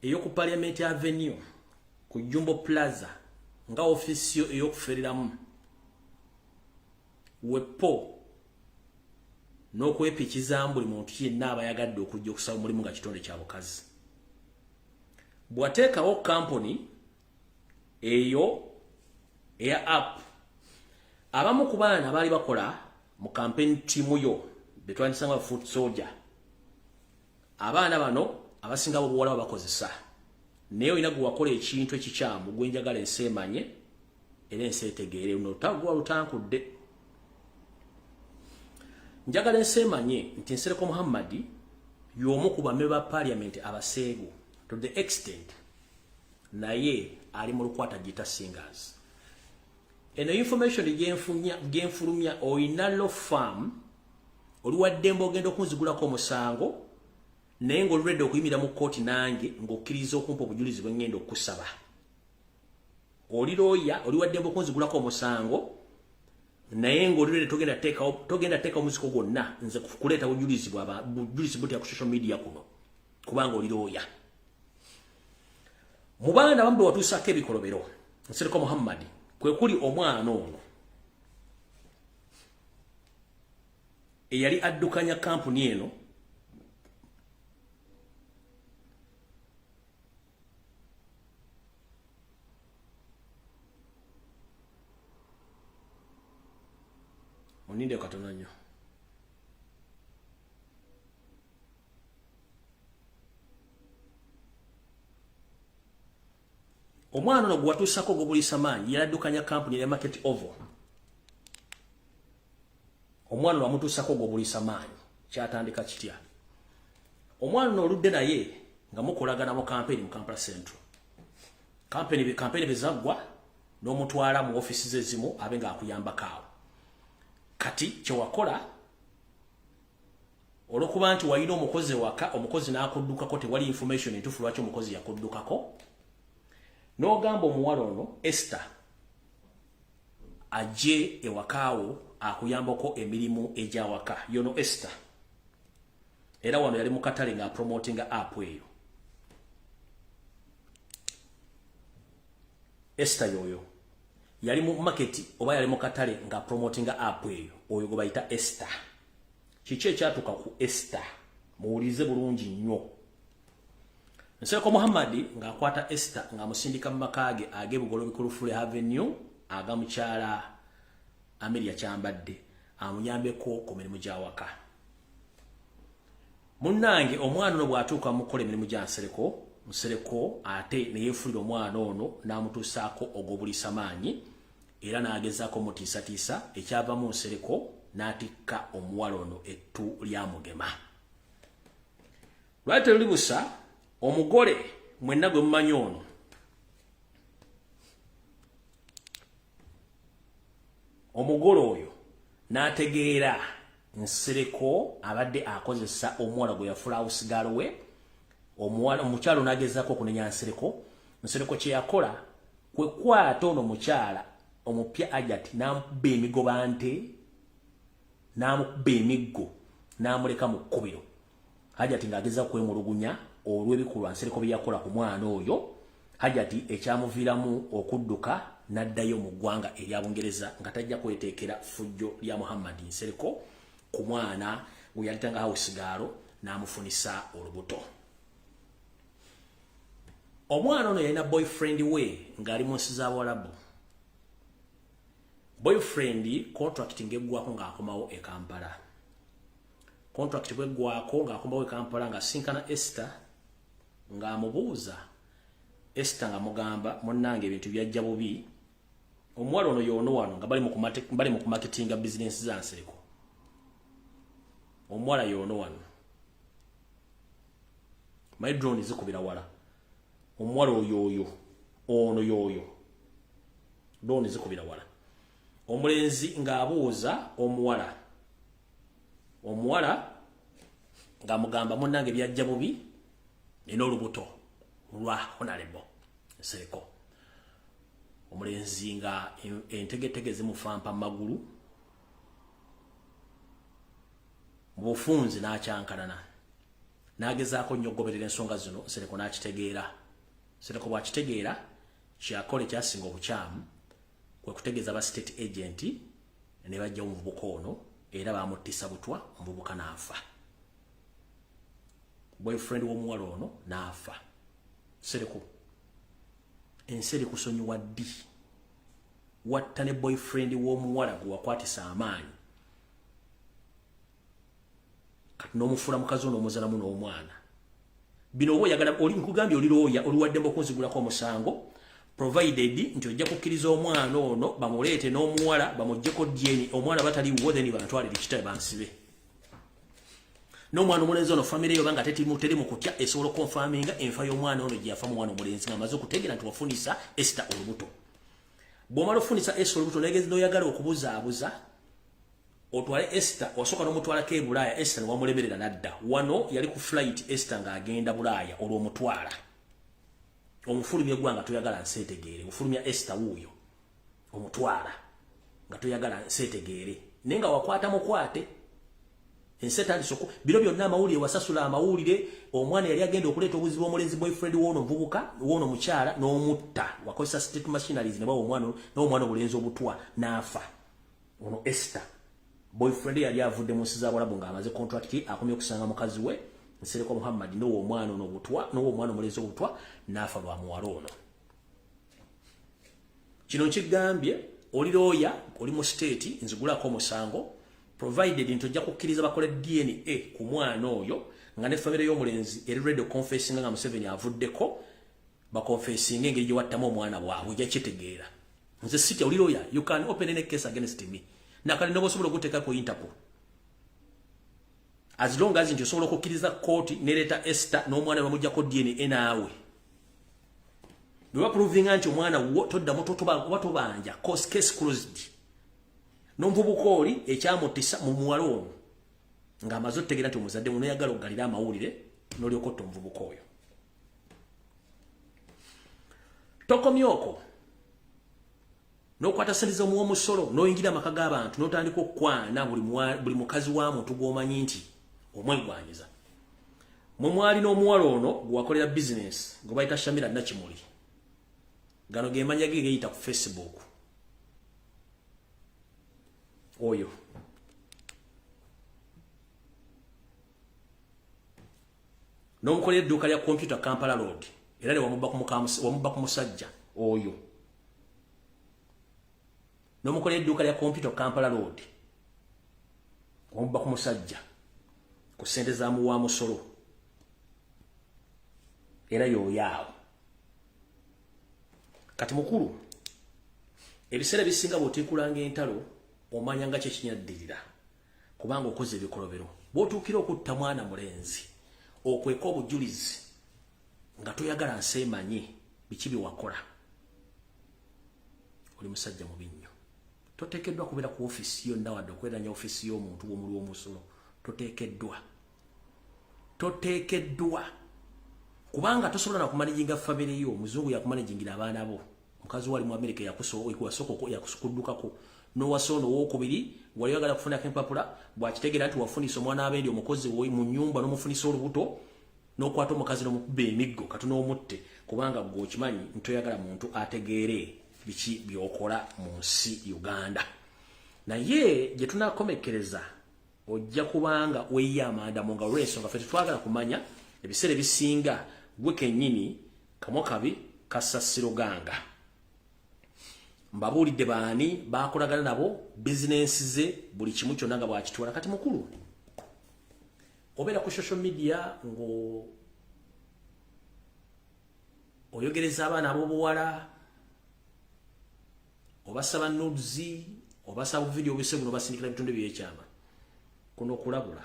ey'oku Parliament Avenue ku Jumbo Plaza nga office yo ey'okufereramu wepo n'okwepikiza buli muntu yenna abayagadde okujja okusaba omulimu nga kitonde kya bukazi. Bw'ateekawo kampuni eyo eya app abamu ku baana baali bakola mu campaign team yo betwandisanga foot soldier abaana bano abasinga bo buwala bakozesa naye olina gwe wakola ekintu ekikyamu gwe njagala enseemanye era enseetegeere n'otagwa lutankudde. Njagala enseemanye nti Nsereko Muhammad y'omu ku bammemba ba parliament abaseegu to the extent naye ali mu lukwata gita singers. Eno information genfulumya oyina law firm oliwaddembe ogenda okunzigulako omusango naye ng'olulwadde okuyimira mu kkooti nange ng'okkiriza okumpa obujulizi bwe ngenda okusaba. Oli looya oliwaddembe okunzigulako omusango naye ng'olulwadde togenda teeka omuziko gwonna nze kuleeta bujulizi butya ku social media kuno kubanga oli looya. Mu baana abamu bwe watuusako ebikolobero Nsereko Muhammad kwe kuli omwana ono eyali addukanya kampuni eno oninde katono nnyo. Omwana ono gwe watuusako gobulisa maanyi yaladdukanya kampuni ya Market Oval omwana wamutuusako gobulisa maanyi kyatandika kitya omwana oludde naye nga mukolagana mu campaign mu Kampala Central campaign bezaggwa n'omutwala mu offices ezimu abe nga akuyambako awo kati kyewakola olwokuba nti wayina omukozi waka omukozi n'akuddukako tewali information entuufu lwaki omukozi yakuddukako n'ogamba omuwala ono Esther ajje ewakaawo akuyambako emirimu egyawaka yono Esther era wano yali mu katale nga promotinga app eyo Esther yoyo yali mu market oba yali mu katale nga promotinga app eyo oyo gwe bayita Esther kiki ekyatuuka ku Esther muwulize bulungi nnyo Nsereko Muhammad ng'akwata Esther ng'amusindika mu makage ag'ebugolo bikulu Fule Avenue agamukyala Amelia Kyambadde amunyambeko ku mirimu gy'awaka munnange omwana ono bw'atuuka mukola emirimu gya Nsereko ate ne yeefulira omwana ono n'amutuusaako ogw'obulisa maanyi era n'agezaako mutiisatiisa ekyavamu Nsereko n'atikka omuwala ono ettu lyamugema lwali teruli busa omugole mwenna gwe mumanyi ono omugole oyo n'ategeera Nsereko abadde akozesa omuwala gwe yafula awusigalo we omukyalo n'agezaako okunenya Nsereko kye yakola kwe kwata ono mukyala omupya Ajati n'amukuba emigoba nte n'amukuba emiggo n'amuleka mu kkubiro Ajati ng'agezaako kwemulugunya olw'ebikolwa Nsereko bye yakola ku mwana oyo Ajati ekyamuviiramu okudduka n'addayo mu ggwanga erya Bungereza nga tajja kweteekera ffujjo lya Muhammad Nsereko ku mwana we yalitanga hawusigaalo n'amufunisa olubuto omwana ono yalina boyfriend we ng'ali mu nsi z'Abawarabu boyfriend contract ng'eggwako ng'akomawo e Kampala contract bweggwako ng'akomawo e Kampala ng'asinkana Esther ng'amubuuza Esther ng'amugamba munnange ebintu byajja bubi omuwala ono y'ono wano nga bali mu kumaketinga business za Nsereko omuwala y'ono wano my drone zikubira wala omuwala oyo ono yoyo drone zikubira wala omulenzi ng'abuuza omuwala ng'amugamba munnange byajja bubi nina olubuto lwa Honorable Nsereko omulenzi nga entegetege zimufampa magulu bufunzi n'akyankalana n'agezaako nnyo okugoberera ensonga zino Nsereko n'akitegeera Nsereko bw'akitegeera kyakola ekyasinga obukyamu kwe kutegeeza aba state agent ne bajja omuvubuka ono era baamuttisa butwa omuvubuka n'afa boyfriend w'omuwala ono n'afa Nsereko ensi eri kusonyiwa ddi watta ne boyfriend w'omuwala gwe wakwatisa amaanyi kati n'omufula mukazi ono omuzalamu n'omwana bino oba oyagala nkugambye oli looya oluwaddemu okunzigulako omusango provided nti ojja kukkiriza omwana ono bamuleete n'omuwala bamuggyeko dyeni omwana bataliwo then banatwalire kitaawe bansibe n'omwana omulenzi ono famire yoba nga teri mu kutya esobola okonfaminga enfa y'omwana ono gye yafa mu mwana omulenzi ng'amaze okutegeera nti wafunisa Esther olubuto bw'omala ofunisa Esther olubuto n'oyagala okubuzaabuza otwale Esther osooka n'omutwalako e Bulaaya Esther ne wamulemerera n'adda wano yali ku flight Esther ng'agenda Bulaaya olw'omutwala omufulumya eggwanga toyagala nseetegeere ofulumya Esther wuuyo omutwala nga toyagala nseetegeere naye nga wakwata mukwate ensetandisoko bino byonna amawulire wasasula amawulire omwana yali agenda okuleeta obuzibu omulenzi boyfriend w'ono muvubuka w'ono mukyala n'omutta wakozesa state machineries ne bawa omwana obulenzi obutwa n'afa ono Esther boyfriend yali avudde mu nsi z'Abawarabu ng'amaze contract akomye okusanga mukazi we Nsereko Muhammad n'owo omwana ono obutwa n'owo omwana omulenzi obutwa n'afa lwa muwala ono kino nkigambye oli looya oli mu state nzigulako omusango provided nti ojja kukkiriza bakole DNA ku mwana oyo nga ne famire y'omulenzi eri ready confessing nga Museveni avuddeko bakonfessinga engeri gye wattamu omwana bwabwe ojja kitegeera nze sitya oli looya you can open any case against me nakali nobosobola okuteeka ku Interpol as long as nti osobola okukkiriza kooti nereta Esther n'omwana bamujjako DNA naawe bwe baprovinga nti omwana toddamu tobanja case closed n'omuvubuka oli ekyamutisa mu muwala ono ng'amaze otutegeera nti omuzadde muno yagala okugalira amawulire n'olyokotta omuvubuka oyo tokomyoko n'okwata sente z'omuwomusolo n'oyingira amaka g'abantu n'otandika okukwana buli mukazi wa muntu gw'omanyi nti omwegwanyiza mwe mwali n'omuwala ono gwewakolera bizinesi gwe bayita Shamira Nakimuli gano ge manya ge geyita ku Facebook oyo n'omukolera edduuka lya computer Kampala Road era ne wamubba ku musajja oyo n'omukolera edduuka lya computer Kampala Road wamubba ku musajja ku sente za muwa musolo era yoyaawo kati mukulu ebiseera bisinga bw'oteekulanga entalo omanya nga kyekinyaddirira kubanga okoze ebikolobero bw'otuukira okutta mwana mulenzi okweka obujulizi nga toyagala nseemanyi biki byewakola oli musajja mubi nnyo toteekeddwa kubeera ku ofisi yonna wadde okweranya ofisi y'omuntu w'omuli w'omusulo toteekeddwa kubanga tosobola na kumanejinga family yo omuzungu yakumanejingira abaana bo mukazi wali mu America yakusukuddukako n'owasono w'okubiri wali oyagala kufunako empapula bw'akitegeera nti wafunisa omwana abendi omukozi mu nnyumba n'omufunisa olubuto n'okwata omukazi n'omukuba emiggo kati n'omutte kubanga gwe okimanyi ntoyagala muntu ategeere biki byokola mu nsi Uganda naye gye tunakomekereza ojja kubanga weyiye amanda mu nga olw'ensonga ffe tetwagala kumanya ebiseera ebisinga gwe kennyini kamwa kabi kasasiro ganga mbabuulidde baani bakolagana nabo bizinensi ze buli kimu kyonna nga bwakitwala kati mukulu obeera ku social media ngo oyogereza abaana ab'obuwala obasaba nudes obasaba video obise buno basindikira bitundu by'ekyama kuno okulabula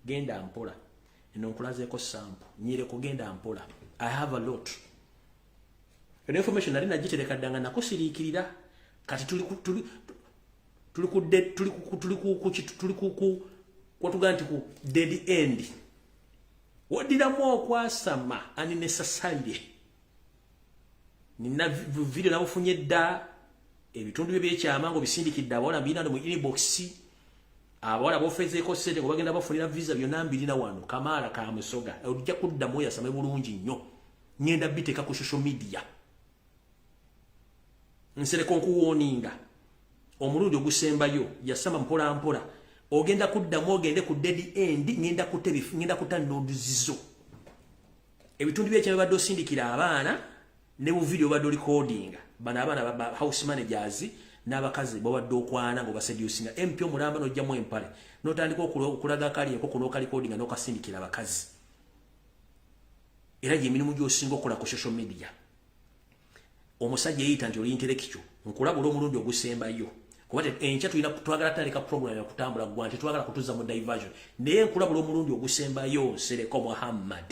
genda mpola eno nkulazeeko sample nyire kugenda mpola I have a lot eno information nali nagitereka ddanga nakusiriikirira kati tuli ku dead end wadiramu okwasama unnecessary nina video nabufunye dda ebitundu by'ekyama ngo bisindikidde abawala mbina mu inbox abawala bofezeeko sente ngo bagenda bafunira visa byonna mbirina wano Kamala Kamusoga ojja kuddamu yasame bulungi nnyo ngenda biteeka ku social media nsereko nkuwooninga omulundi ogusembayo yasama mpola mpola ogenda kuddamu ogende ku dead end ngenda kutannoduzizo ebitundu by'ekyama badde osindikira abaana ne mu video badde recording bana abaana ba house managers n'abakazi babadde okwana ngo baseducinga MP omulamba n'ojjamu empale n'otandika okulaga kali enko kuno recording n'okasindikira abakazi era y'emirimu gy'osinga okola ku social media omusajja yeyita nti oli intellectual nkulabula omulundi ogusembayo kuba enkya tulina twagala taleka program ya kutambula gwa nti twagala kutuza mu diversion naye nkulabula omulundi ogusembayo Sereko Muhammad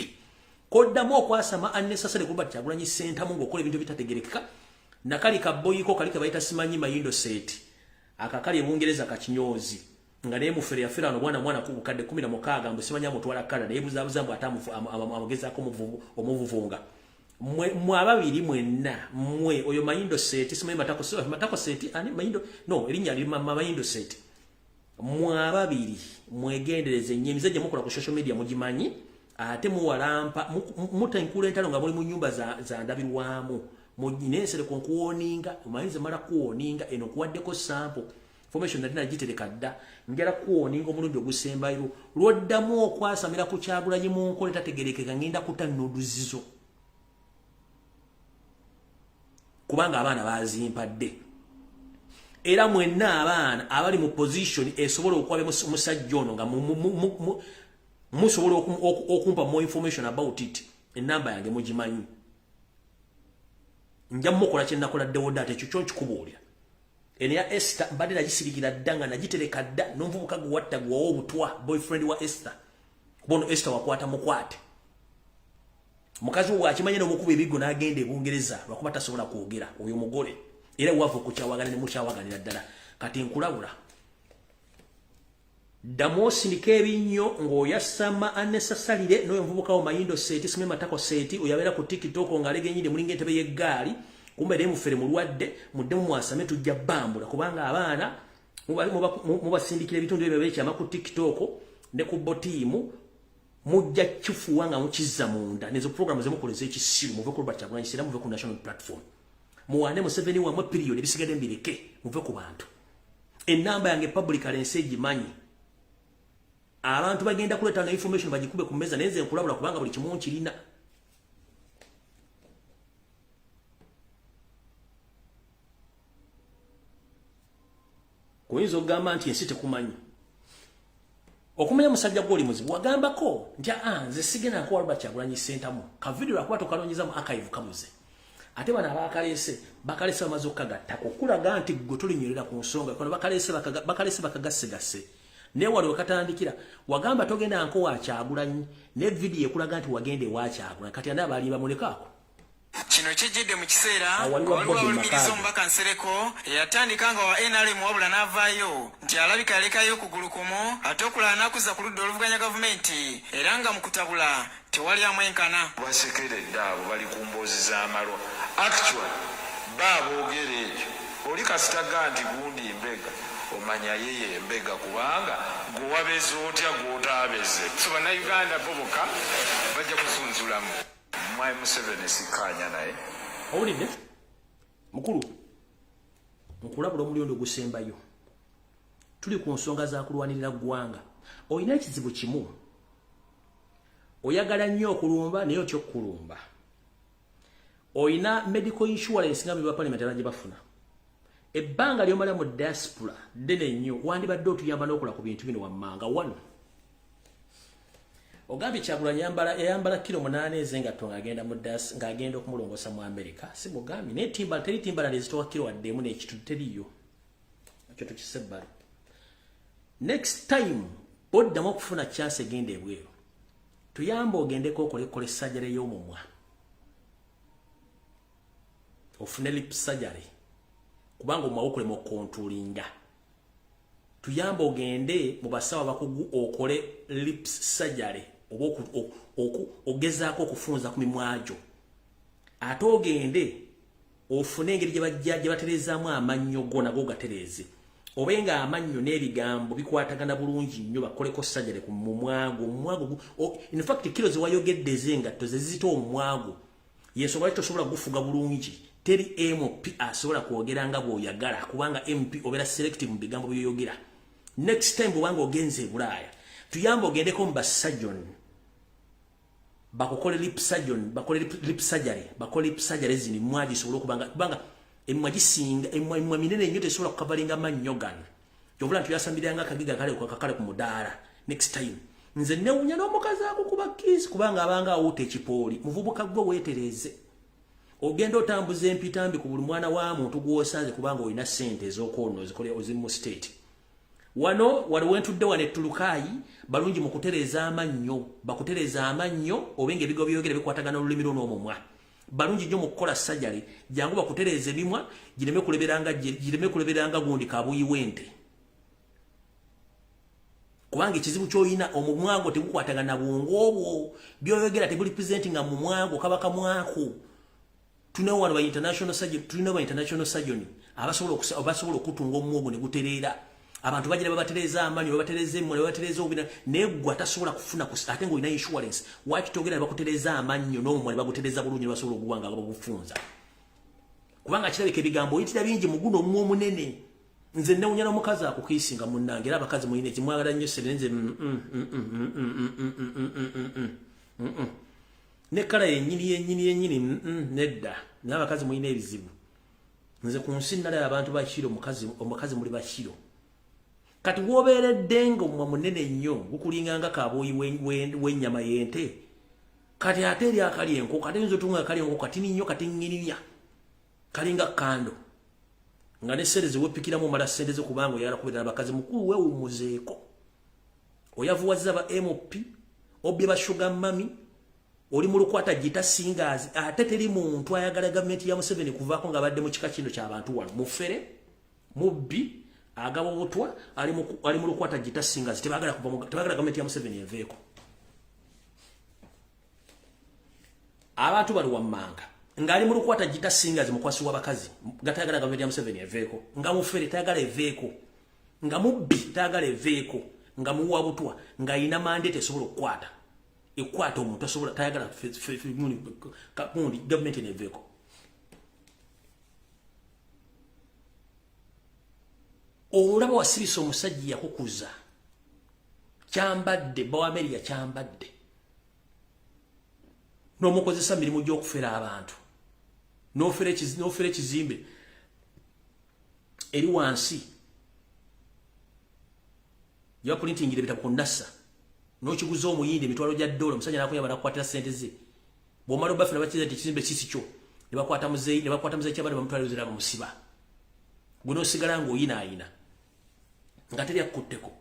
koddamu okwasama unnecessary kuba Kyagulanyi Ssentamu ng'okola ebintu bitategerekeka nakali kaboyiko kali ke bayita simanyi mayindo set akakali ebungereza kakinyozi nga naye mufere yafira no mwana ku bukadde 16 mbu simanya mutwala kala naye buzabuzambu atamufu amagezako omuvuvunga mwe ababiri mwenna mwe oyo mayindo set simanyi matako set ani mayindo no erinnya ali mayindo set mwe ababiri mwegendereze nyemize gye mukola ku social media mugimanyi ate muwalampa mutenkula entalo nga muli mu nyumba za ndabirwamu muginesere konkuwoninga umayinze mara kuwoninga eno kuwaddeko sample information nalina gitereka dda ngera kuwoninga omulundi ogusembayo lwoddamu okwasamira ku Kyagulanyi mu nkole tategerekeka ngenda kutannoduzizo kubanga abaana bazimpadde era mwenna abaana abali mu position esobola okwabe musajja ono nga musobola okumpa more information about it enamba yange mugimanyi nja mukola kye nakola dewoda ate ekyo kikubuulira ene ya Esther mbadde nagisirikira ddanga nagitereka dda n'omuvubuka gwe watta gwe obutwa boyfriend wa Esther bono Esther wakwata mukwate mukazi wo akimanye n'omukuba ebigo n'agenda e Bungereza lwakuba tasobola kwogera oyo mugole era wava kukyawagana ne mukyawaganira ddala kati nkulabula Damosindika ebinnyo ng'oyasama unnecessarily n'oyo muvubuka wo Mayindo Seti Sime Matako Seti oyabeera ku TikTok ng'alegenyide mulinga entebe y'eggaali kumbe ne mufere mulwadde muddemu mwasame tujja bambula kubanga abaana mubasindikira ebitundu ebyo bekyama ku TikTok ne ku botiimu mujja kifuwa nga mukizza munda nezo programu zemukoleza ekisiru muve ku Robert Kyagulanyi Ssentamu muve ku national platform muwane Museveni wamwe period ebisigadde mbireke muve ku bantu enamba yange publicly ensi egimanyi abantu bagenda kuleta na information bagikube ku meza nenze nkulabula kubanga buli kimu nkirina kuyinza okugamba nti ensi tekumanyi okumanya musajja gwoli muzibu wagambako nti nze sigenda ko Robert Kyagulanyi Ssentamu ka video lwakuba tokalonyiza mu archive kabuze ate bana bakalese bamaze okukagatta okulaga nti gwe tulinyerera ku nsonga kono bakalese bakagasse ne wali wakatandikira wagamba togenda nko wa Kyagulanyi ne video ekulaga nti wagende wa Kyagulanyi kati anda bali bamulekako kino kijidde mu kiseera waliwo omubaka Nsereko eyatandikanga wa NRM wabula n'avaayo nti alabika alekayo okugulu kumu ate okulala n'akuzza ku ludda oluvuganya gavumenti era nga mu kutabula tewali amwenkana basekeredde abo bali ku mboozi z'amalwa actually baaboogera ekyo oli kasitaga nti gundi mbega omanya yeye mbega kubanga gwe wabeze otya gw'otaabeze so bannayuganda boboka bajja kusunzulamu Mwai Museveni sikanya naye owulidde mukulu nkulabula omulyondo gusembayo tuli ku nsonga za kulwanirira ggwanga olina ekizibu kimu oyagala nnyo okulumba naye otya okukulumba olina medical insurance nga bwe parliament abanje bafuna ebbanga ly'omala mu diaspora ddene nnyo wandibadde otuyamba n'okola ku bintu bino wammanga wano Ogambi Kyagulanyi yambala kilo 8 ezengato ng'agenda okumulongosa mu America si mugambi ne timbala teri timbala lezitowa kilo waddemu n'ekitu teriyo ekyo tukisebbala next time oddamu okufuna chance egenda ebweru tuyamba ogendeko okolekole sajjale y'omumwa ofune lip surgery kubanga omwawukule mu kontulinga tuyamba ogende mu basawa bakugu okole lips surgery ogezaako okufunza ku mimwajo ate ogende ofune engeri gye baterezaamu amannyo go nago gatereze obenga amannyo n'ebigambo bikwatagana bulungi nnyo bakoleko surgery ku mumwago in fact kilo ziwayogedde ezengatto zezizita omumwago yensobola tosobola gufuga bulungi teri MP asobola kwogera nga bw'oyagala kubanga MP obeera selective mu bigambo by'oyogera next time bwanga ogenze Bulaaya tuyamba ogendeko mu basajjon bakokole lip surgeon bakole lip surgery bakole lip surgery zini mwaji sobola kubanga emwajisinga emwa minene nnyo tesobola kukavalinga mannyogan yobula tuyasambiranga akagiga kale ku mudaala next time nze newunya n'omukazi akukuba kiss kubanga abanga awuta ekipooli muvubuka gwe weetereze ogenda otambuza empitambi ku buli mwana wa muntu gwosaze kubanga olina ssente ez'okwono zikole ozimu state wano waliwo entudde wane Tulukayi balungi mu kutereza amannyo bakutereza amannyo obenga ebigo byogera bikwatagana olulimi n'omumwa balungi nnyo mu kukola sajjale jangu bakutereza ebimwa gireme kuleberanga gundi kabuyi wente kubanga ekizibu ky'olina omumwago tegukwatagana bwongo obwo byoyogera tebuli presentinga mu mwago kabaka mwako tulina wano ba international surgeon abasobola okutunga omwogo ne gutereera abantu bagira babatereza amanyi babatereza emmwe babatereza obina negwa tasobola kufuna ate ng'olina insurance wakitogera bakutereza amannyo n'omumwa bagutereza bulungi basobola okuwanga babufunza kubanga kirabika ebigambo oyitira bingi mu guno omumwa omunene nze newunya n'omukazi akukiisinga munnange era abakazi muyina ekimwagala nnyo serenze ne kala yennyini nedda n'abakazi muyina ebizibu nze ku nsi nalaba abantu bakiro omukazi muli bakiro kati wobeeredde ng'omumwa munene nnyo gukulinganga kaabooyi w'ennyama y'ente kati ate eri akali enko kati oyinza otunga akali enko katini nnyo katiŋŋirinya kalinga kando nga ne sente zewepikiramu mala sente zo kubanga oyagala kubeera n'abakazi mukulu weewumuzeeko oyavuwazza ba mp obye ba sugar mami oli mu lukwata gita singers ate teri muntu ayagala gavumenti ya Museveni kuvaako nga badde mu kika kino ky'abantu wano mufere mubbi agaba obutwa ali mu lukwata gita singers tebagala gavumenti ya Museveni eveeko abantu bali wammanga ngali mu lukwata gita singers mukwasi w'abakazi gatayagala gavumenti ya Museveni eveeko nga mufere tayagala eveeko nga mubbi tayagala eveeko nga muwa butwa nga ina mandate esobola okukwata ekwata omuntu asobola tayagala kakundi gavumenti neveeko olaba wasirisa omusajja yakukuza kyambadde bawameriya kyambadde n'omukozesa mirimu gy'okufera abantu n'ofera ekizimbe eri wansi yapulintingire bitabo ku nasa n'okiguza omuyindi emitwalo gya dola omusajja n'akuyamba n'akukwatira ssente ze bw'omala obafuna bakiza nti ekizimbe kisi kyo ne bakwata muzeeyi kyabadde bamutwala zira bamusiba gwe n'osigala ng'oyinaayina nga teri akutteko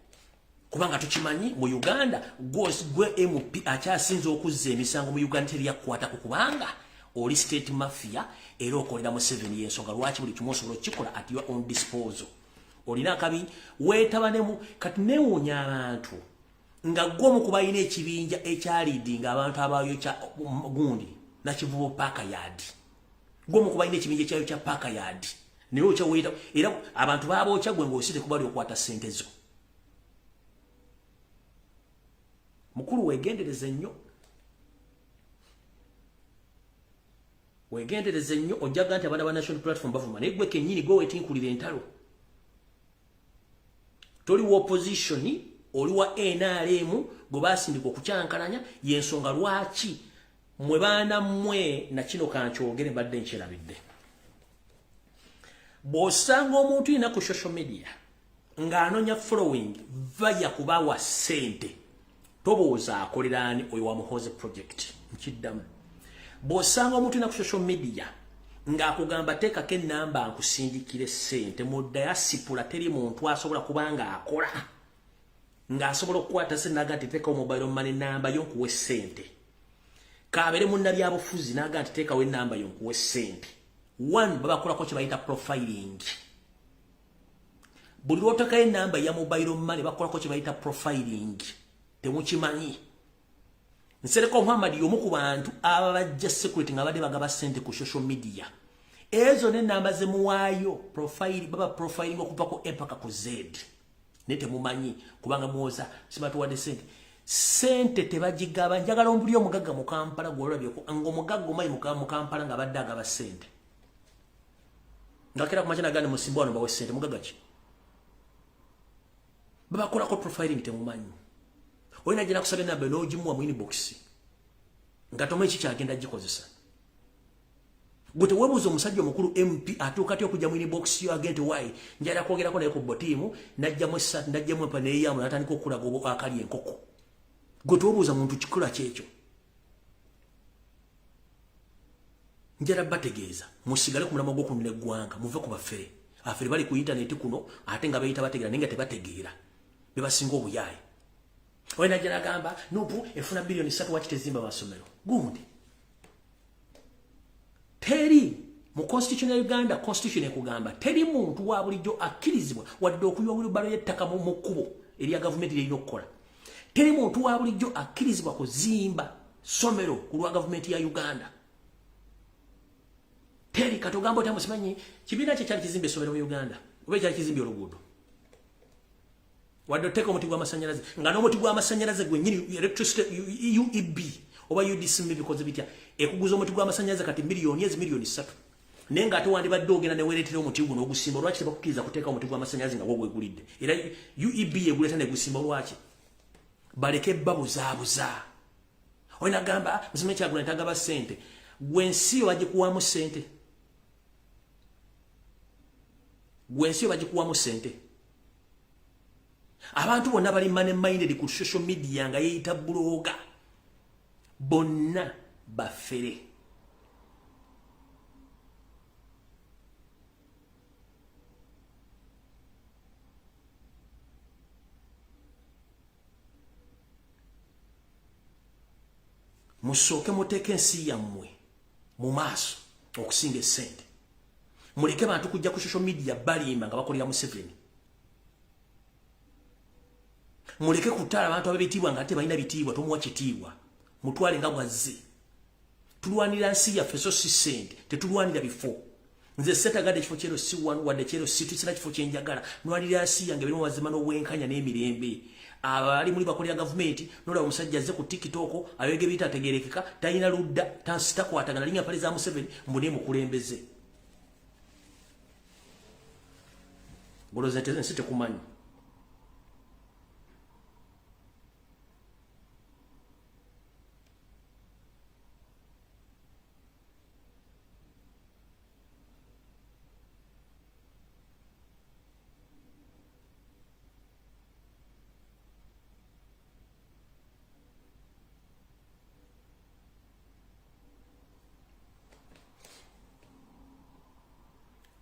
kubanga tukimanyi mu Uganda gwe MP akyasinza okuzza emisango mu Uganda teri yakkwatako kubanga oli state mafia era okolera Museveni y'ensonga lwaki buli kimu osobola okukikola at your own disposal olina akabi weetabanemu kati newuunya abantu nga gwomu kuba alina ekibinja ekyalidinga abantu abayokya gundi nakivubo paaka yadi gwomu kuba alina ekibinja ekyayokya paaka yadi naye okyaweeta era abantu babookya gwe ng'osite kuba lyokwata ssente zo mukulu wegendereze nnyo ojjaga nti abaana ba national platform bavuma naye gwe kennyini gwe weetinkulira entalo toli wa opposition oli wa NRM gwe basindika okukyankalanya yensonga lwaki mwe baana mmwe na kino kankyogere mbadde nkyerabidde bw'osanga omuntu yina ku social media ng'anoonya following vaya kubawa ssente tobooza akolera ani oyo wa Muhoozi project nkiddamu bw'osanga omuntu yina ku social media ng'akugamba teekako ennamba nkusindikire ssente mu diaspora teri muntu asobola kubanga akola ng'asobola okukwata ssente naga nti teekawo mobile money namba yo nkuwe ssente kaabere munnabyabufuzi naga nti teekawo ennamba yo nkuwe ssente one babakolako kye bayita profiling buli lwotekayo ennamba ya mobile money bakolako kye bayita profiling temukimanyi Nsereko Muhammad y'omu ku bantu aba bajja security nga badde bagaba ssente ku social media ezo n'ennamba ze muwaayo baba profiling okuva ku A paka ku Z ne temumanyi kubanga muwoza sibatuwadde ssente tebagigaba njagala ombuli omugagga mu Kampala gw'olabyeko ng'omugagga omanyi mu Kampala nga badde agaba ssente ngakera ku makina gandi musimba wano bawe ssente mugagga ki babakolako profiling temumanyi olina gye nakusaba ennamba n'ogimuwa mu inbox nga tomanyi kikyagenda gikozesa gwe teweebuuza omusajja omukulu MP atuuka ty okujja mu inbox yo agente wayi njala kwogerako naye ku botiimu najjamu essatu najjamu empa neeyamu natandika okulaga akali enkoko gwe teweebuuza muntu kikola kyekyo njala bategeeza musigale ku mulamwa gw'okununa eggwanga muve ku baffere afere bali ku intaneti kuno ate nga bayita bategeera naye nga tebategeera be basinga obuyaayi Wena jana gamba nupu efuna bilioni 3 waki tezimba masomero gundi teri mu constitution ya Uganda constitution ekugamba teri muntu wa bulijjo akkirizibwa wadde okuywa wheelbarrow y'ettaka mu kkubo eriya gavumenti lirina okukola teri muntu wa bulijjo akkirizibwa kuzimba somero ku lwa gavumenti ya Uganda teri katogamba oti amusimanyi kibiina kye kyali kizimba essomero mu Uganda oba kyali kizimba oluguudo wadde teka omuti gw'amasanyalaze nga n'omuti gw'amasanyalaze gwennyini electricity UEB oba UDC bikoze bitya ekuguza omuti gw'amasanyalaze kati miliyoni 3 naye ng'ate wandibadde ogenda ne weereetera omuti guno ogusimba lwaki tebakukkiriza kuteeka omuti gw'amasanyalaze nga gwegulidde era UEB yeguleeta ne gusimba lwaki baleke babuzaabuza olina gamba musime kyagula ntagaba ssente gwensi yo bagikuwamu ssente abantu bonna bali money minded ku social media nga yeyita bloga bonna bafere musooke muteeke ensi yammwe mu maaso okusinga essente. Muleke bantu kujja ku social media balimba nga bakolera Museveni. Muleke kutala abantu abebitiibwa nga ate balina bitiibwa tomuwa kitiibwa. Mutwale nga mwazze. Tulwanira nsi yaffe so si ssente, tetulwanira bifo. Nze setagadde ekifo kyero si wanu wadde kyero si tusina kifo kyenjagala. Nwalira nsi yange birimu mazima n'obwenkanya n'emirembe. Abali muli bakolera gavumenti nola omusajja azze ku TikTok ayege bita ategerekeka talina ludda tansita kwatagana linnya pale za Museveni mbune mukulembeze. Boloza teze nsite kumanyi.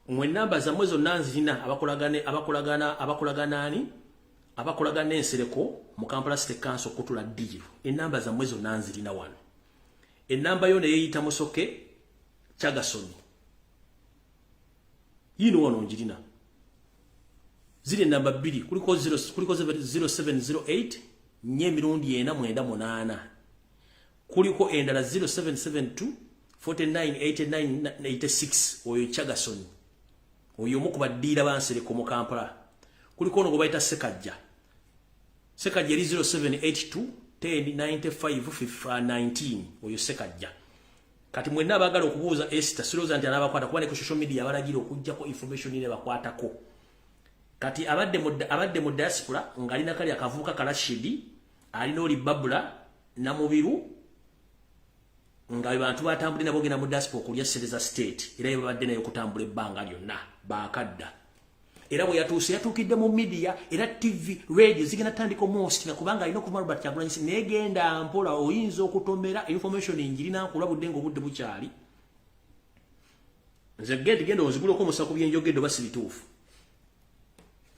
Mwe namba za mwezo nanzina abakolagana ensereko mu Kampala City Council kutula digiru. Enamba za mwezo nanzina wano. Enamba yo ne yeyita Musoke Chagasoni. Yino wano njirina. Zile namba 2 kuliko 0708 nye mirundi yena mwenda monana. Kuliko endala 0772 498986 oyo Chagasoni. Oyo mukuba dira bansereko mu Kampala. Kuliko ono gobaita Sekajja. Sekajja eri 0782 1095 oyo Sekajja. Kati mwenna abagala okubuuza Esther siroza nti anabakwata kuba ne ku social media abalagira okujjako information ile bakwatako. Kati abadde mu diaspora ngalina kali akavuka Kalashidi alina oli Babula na mubiru nga abantu batambule nabo gena mu diaspora kulya Sereza State era yabadde nayo kutambula ebbanga lyonna bakadda. Era bwe yatuukidde mu media era TV radio zigenda tandika most nga kubanga alina ku Robert Kyagulanyi negenda mpola oyinza okutomera information njirina nkulabudde ng'obudde bukyali. Nze genda oziguleko omusaku byenjogedde basi bituufu.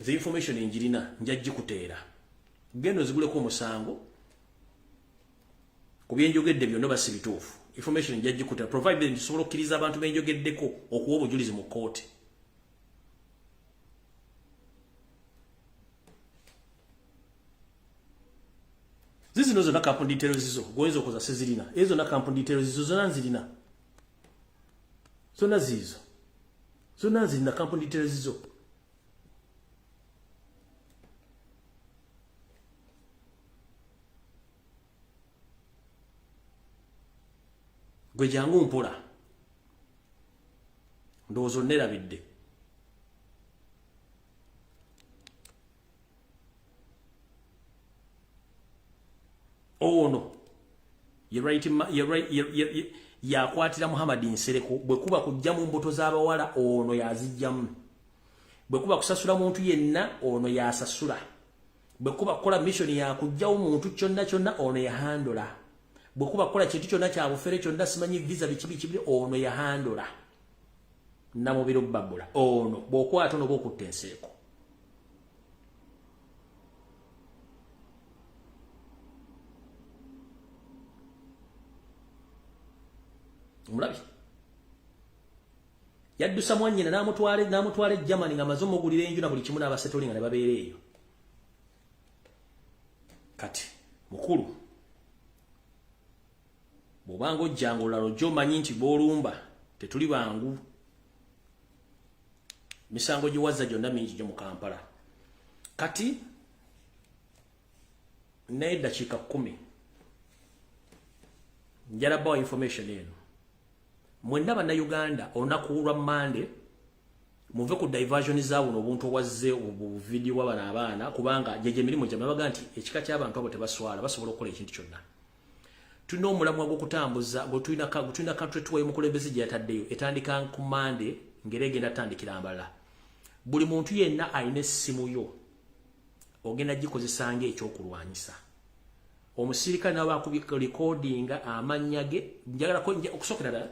Nze information njirina njajji kuteera. Genda oziguleko omusango ku byenjogedde byonna basi bituufu. Information njajji kuteera provided nsobola okkiriza abantu benjogeddeko okuwa obujulizi mu kooti. Zizi nozo na company details zizo gwenzo koza sezirina ezo na company details zizo zona nzirina zona zizo zona nzirina company details zizo gwe jangu mpola ndozo nerabidde. Oh no. You're right. Yakwatira Muhammad Nsereko bwe kuba kujja mu mbuto z'abawala ono yazijjamu. Bwe kuba kusasula muntu yenna ono yasasula. Bwe kuba kola mission ya kujja omuntu kyonna ono yahandola. Bwe kuba kola kintu kyonna kya bufere kyonna simanyi visa bikibi ono yahandola. Namubiro Babula ono bw'okwata ono bw'okutta Nsereko. Mulabi yaddusa mwanyina namutwale Germany nga mazo mugulira enju na buli kimu n'abasettling ne babeera eyo. Kati mukulu bw'obanga ojjanga olulalo jjo omanyi nti b'olumba tetuli bangu. Misango giwazza gyonna mingi gyo mu Kampala. Kati n'eddakiika 10 njalabawo information eno. Mwenna bannayuganda olunaku lwa Monday muve ku diversion zaawuno obuntu wazze obu video wabana abaana kubanga jeje emirimu gye babaga nti ekika ky'abantu abo tebaswala basobola okukola ekintu kyonna. Tulina omulamwa gw'okutambuza tulina country tour y'omukulembeze gye yataddeyo etandika ku Monday ngera egenda tandikira Mbalala. Buli muntu yenna alina essimu yo ogenda gikozesa ng'ekyokulwanyisa. Omusirikale nawe akubi recordinga amannya ge njagala okusokera ddala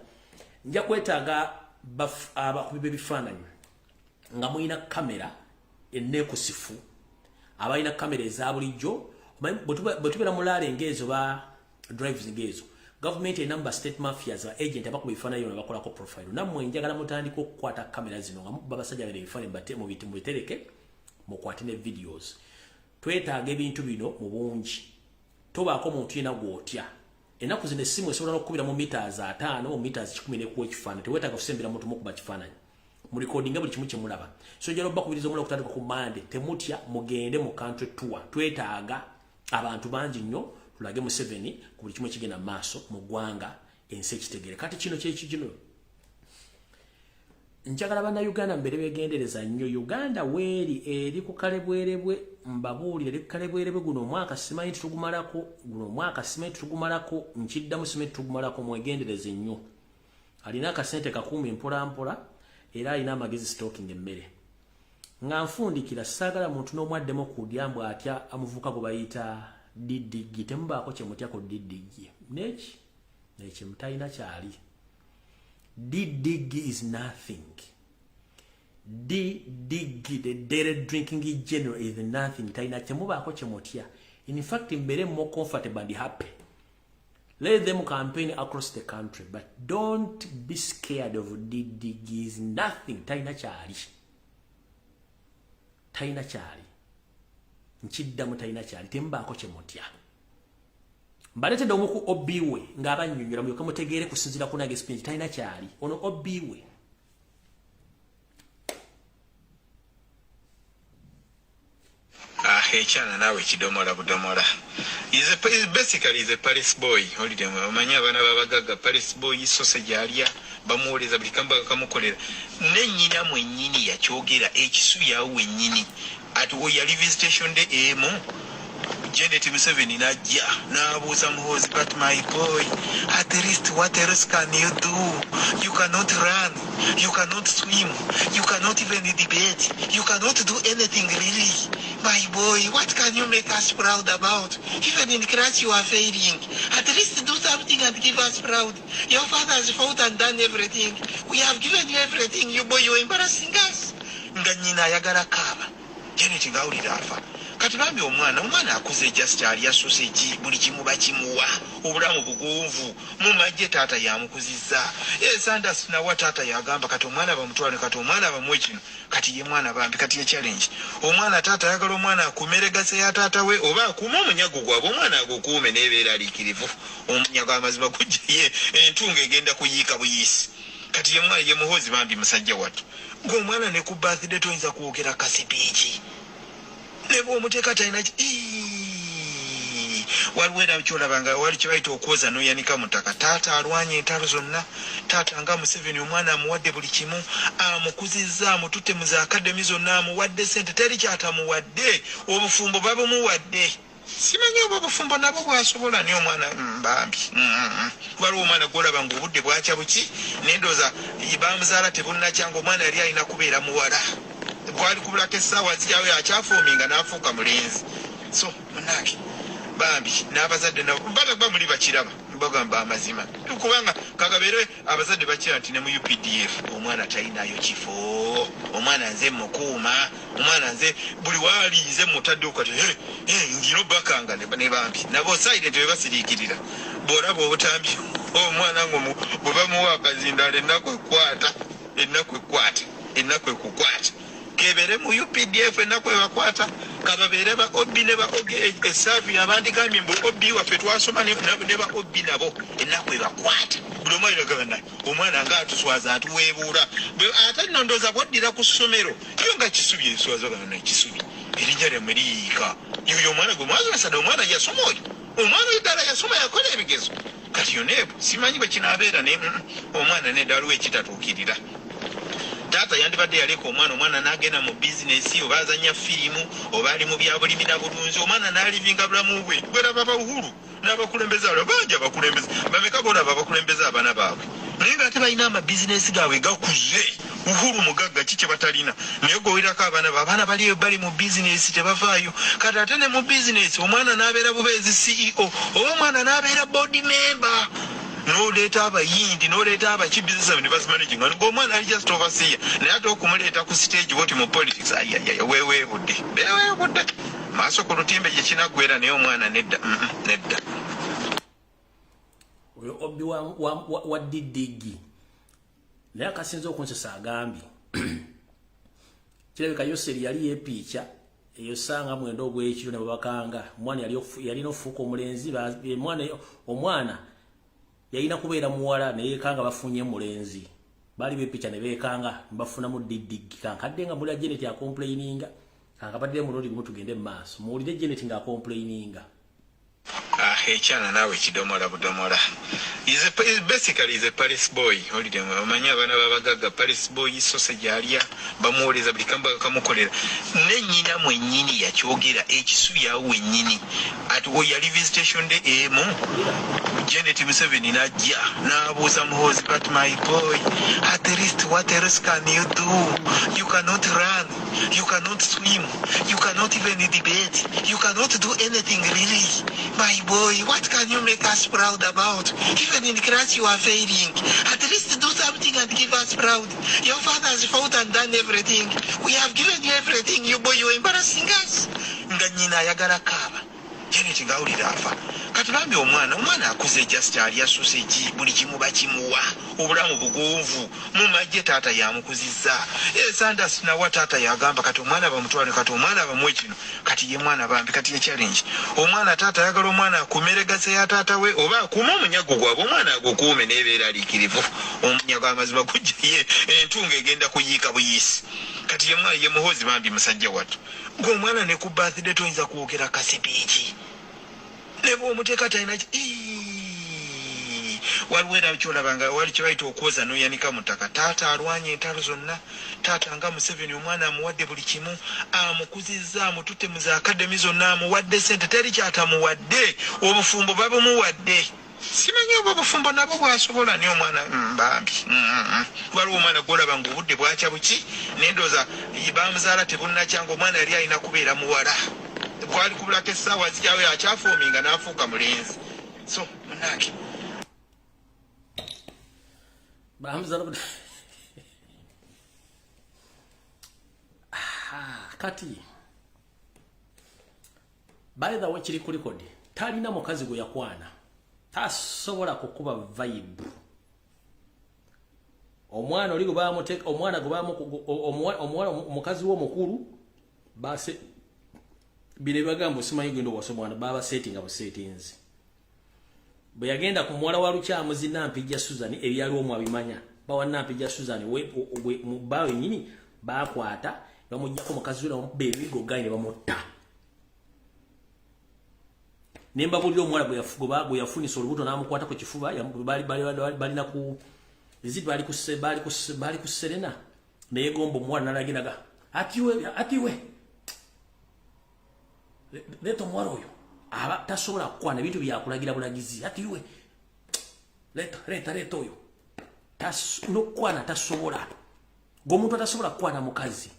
nja kwetaaga abakubi b'ebifaananyi nga mulina kamera enneekusifu abalina kamera eza bulijjo bwe tubeera mu laale ng'ezo ba drives ng'ezo government enamba state mafias ba agent abakuba ebifaananyi byonna bakolako profile nammwe njagala mutandika okukwata kamera zino nga mukuba basajja bene ebifaananyi mu bitereke mukwate ne videos twetaaga ebintu bino mu bungi tobaako muntu yena gwotya ennaku zino essimu esobola n'okukubira mu meters 5 mu meters 10 n'ekuwa ekifaananyi teweetaaga kusembera muntu mukuba kifaananyi mu recordinga buli kimu kye mulaba so njala obbakubiriza omulala okutandika ku Monday temutya mugende mu country tour twetaaga abantu bangi nnyo tulage mu 7 ku buli kimu ekigenda maaso mu ggwanga ensi ekitegere kati kino kyekigino njagala bannayuganda mbere begendereza nnyo Uganda weeri eri ku kale bwerebwe mbabuulire eri ku kale bwerebwe guno omwaka simanyi tugumalako nkiddamu simanyi tugumalako mwegendereze nnyo alina akasente kakumi mpolampola era alina amagezi stalking emmere nga nfundikira saagala muntu n'omwaddemu kudyambu atya amuvuka gwe bayita didigi temubaako kyemutyako didigi neki mutalina kyali didigi is nothing didigi the daily drinking general is nothing talina temubaako kyemutya in fact mbere more comfortable and happy. Let them campaign across the country, but don't be scared of Didigi is nothing. Taina chali. Nchidda mutaina chali. Temba akoche motia. Mbalete domuku obiwe. Ngaba nyunyura myo kama tegere kusinzira kuna gespenji. Taina chali. Ono obiwe. Hechana nawe kidomola budomola. Basically is a Paris boy. Holiday manya bana babagaga Paris boy sausage alya bamuoleza buli kamba kamukolera. Nenyina mwennyini yakyogera ekisu yawe nyini. Atuwo yali visitation de emo. Janet Museveni najja nabuuza muhoozi but my boy at least what else can you do? You cannot run, you cannot swim, you cannot even debate, you cannot do anything really. My boy, what can you make us proud about? Even in class you are failing. At least do something and give us proud. Your father has fought and done everything. We have given you everything. You boy, you're embarrassing us. Nganyina ayagala kaaba. Janet ngawulira afa. Kati bambi omwana akuze just alya sausage buli kimu bakimuwa obulamu bugunvu mu majje taata yamukuzizza Sanders na watata yagamba kati omwana bamutwale kati omwana bamwe kino kati ye mwana bambi kati ye challenge omwana taata yagala omwana akumeregase ya taata we oba akuma omunyago gwabo omwana agokuume nebeera alikirivu omunyago amazima kujje entunga egenda kuyiika buyisi kati ye mwana ye muhozi bambi musajja wattu ng'omwana ne ku birthday toyinza kuwogera kasipiki nebo muteka taina waliwera kyolabanga wali kibaita okwoza noyanika mutaka taata alwanye entalo zonna taata nga Museveni omwana amuwadde buli kimu amukuzizza amututte mu za academy zonna amuwadde sente teri kyatamuwadde obufumbo babumuwadde simanyi obufumbo nabo bwasobola ni omwana mbambi waliwo omwana gwolaba nga obudde bwakya buki nendoza bamuzaala tebunnakyangu omwana yali alina kubeera muwala kwali kubulako essaawa zijawe akyafoominga n'afuuka mulenzi so munange bambi n'abazadde nabo batagba muli bakiraba bagamba amazima kubanga kagabeere abazadde bakira nti ne mu UPDF omwana talinayo kifo omwana nze mukuuma omwana nze buli waali nze mutadde okati ngiro bakanga ne bambi nabo silent bwe basiriikirira bw'olaba obutambi omwana ngo bwe bamuwa akazindala ennaku ekukwata kebere mu UPDF ennaku ebakwata kababeere ba obi ne ba oge esaavi abandikambye mbu obi waffe twasoma ne ba obi nabo ennaku ebakwata buli omwana gabana omwana nga atuswaza atuweebuula ate nno ndooza bwoddira ku ssomero yo nga kisubi enswaza gana kisubi erinnya lyamwe liyiika yoyo omwana gwe mwazasada omwana yasoma oyo omwana oyo ddala yasoma yakola ebigezo kati yoneebo simanyi bwe kinaabeera ne omwana neddala wekitatuukirira taata yandibadde yaleka omwana n'agenda mu bizinesi oba azanya firimu oba ali mu byabulimi na bulunzi omwana n'alivinga bulamu bwe bweraba bawuhulu n'abakulembeze abo bangi abakulembeze bameka boolaba abakulembeze abaana baabwe naye nga ate balina amabizinesi gaabwe gakuze uhuru mugagga ki kye batalina naye gowirako abaana bali mu bizinesi tebavaayo kati ate ne mu bizinesi omwana n'abeera bubeezi CEO oba omwana n'abeera board member n'oleeta abayindi n'oleeta abakibizinesi ne bazimanaging ng'omwana ali just overseer naye ate okumuleeta ku stage bwoti mu politics weeweebudde maaso ku lutimbe gye kinaggwera naye omwana nedda obi wa didigi naye akasinza okunsesa agambye kirabika Yoseri yali yepiica eyo sanga mwenda ogw'ekiro ne babakanga omwana yalina okufuuka omulenzi omwana yalina kubeera muwala ne yeekanga bafunye mulenzi bali bepiica ne beekanga bafunamu didigi kankadde nga mulira Janet akomplaininga kankabadde mulodi gumu tugende mu maaso muwulire Janet nga akomplaininga Echana nawe kidomola budomola. Basically is a Paris boy. Holiday amanya abana babagaga Paris boy sausage alya bamuoleza bulikamba kamukolera. Nenyina mwenyini yakyogera ekisu yawe wenyini. At wo yali visitation day emu. Janet Museveni najja nabuuza muhozi but my boy at least what else can you do? You cannot run. You cannot swim. You cannot even debate. You cannot do anything really. My boy, what can you make us proud about? Even in class you are failing. At least do something and give us proud. Your father has fought and done everything. We have given you everything. You boy, you embarrassing us. Nganyina yagala kaba. Janet ngawulira afa. Katulambe omwana akuze just alya sausage buli kimu bakimuwa. Obulamu bugonvu. Mu majje taata yamukuzizza. Sanders na watata yagamba kati omwana bamutwale kati omwana bamwe kino. Kati ye mwana bambi kati ye challenge. Omwana taata yagala omwana akumeregase ya taata we oba akuma omunyago gwabo omwana agokuume nebeera alikirivu. Omunyago amazima kujje entunga egenda kuyiika buyisi. Kati ye mwana ye muhozi bambi musajja watu. Gwe omwana ne ku birthday toyinza kwogera kasipiiki. Nebo omuteka talina waliwo era kyolabanga wali kyebayita okwoza noyanika mutaka taata alwanye entalo zonna taata nga Museveni omwana amuwadde buli kimu amukuzizza amututte mu za akademi zonna amuwadde sente teri kyatamuwadde obufumbo babumuwadde simanyi oba obufumbo nabwo bwasobola ni omwana mbambi waliwo omwana gwolaba nga obudde bwakya buki nendoza bamuzaala tebunnakyanga omwana yali alina kubeera muwala kwali kubulako essaawa zikyawe akyafoominga n'afuuka mulenzi so munange kati by the way kiri ku record talina mukazi gwe yakwana tasobola kukuba vibe omwana oli gubamuteka omwana omwana mukazi wo mukuru base bile bagambo simanyi gendo wasomwana baba setting abo settings bwe yagenda ku mwala wa Lukyamu Nampijja Susan ebyali omwa bimanya bawa Nampijja Susan we mubawe nyini bakwata bamujjako mukazi we bebigo gaine bamutta nemba bulyo omwala bwe yafunisa olubuto namukwata ku kifuba bali na ku izidi bali ku Serena naye gombo omwala nalagiraga atiwe leto mwala oyo aba tasobola kukwana bintu byakulagira bulagizi atiwe leta oyo nokwana tasobola gomuntu atasobola kukwana mukazi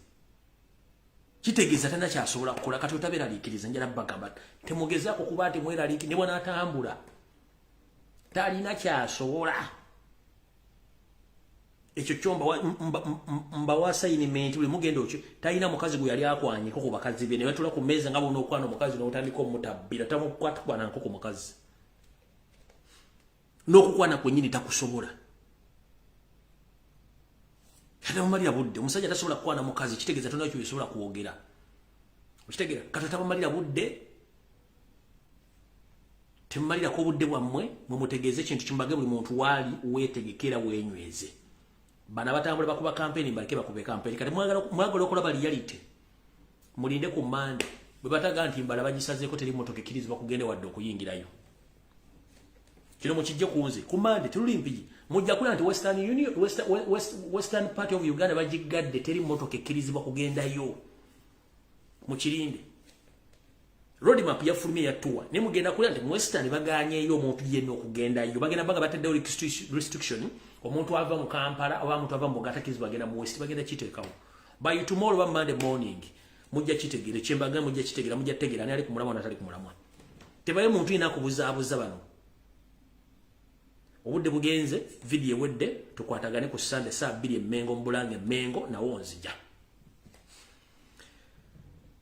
kitegeeza tanda kyasobola kukola kati otabera likiriza njala bagamba temugezaako kuba ati mwera liki ne bwana atambula talina kyasobola ekyo kyomba mbawa assignment buli mugendo okyo talina mukazi gwe yali akwanyiko ku bakazi be ne batula ku meza nga bono okwana mukazi n'otandika omutabbira tamukwata kwana nko ku mukazi n'okukwana kwennyini takusobola kati bamalira budde omusajja tasobola kukwana mukazi kitegeeza tonna kyo bisobola kwogera okitegeera kati tabamalira budde temumalirako obudde bwammwe mumutegeeze ekintu kimbage buli muntu waali weetegekera weenyweze bana batambula bakuba campaign balike bakube campaign kati mwagala okulaba reality mulinde ku mande bwe bataga nti mbala bagisazeeko teri motoka ekkirizibwa kugende wadde okuyingirayo kino mukijje kunze ku mande terulimpiji mujja kula nti western part of Uganda bagigadde teri motoka ekkirizibwa kugendayo mukirinde road map ya fulmia ya tour ne mugenda kula nti western baganyeyo omuntu yenna okugendayo bagenda baga bataddewo restriction omuntu ava mu Kampala oba omuntu ava mu Buganda kizibwa bagenda mu west bagenda kiteekawo by tomorrow by Monday morning mujja kitegere kyembaga mujja kitegera mujja tegera ani ali ku mulamwa natali ku mulamwa tebaye muntu ina kubuza bano obudde bugenze video wedde tukwatagane ku Sunday saa 2 Mengo Mbulange Mengo na Wonzija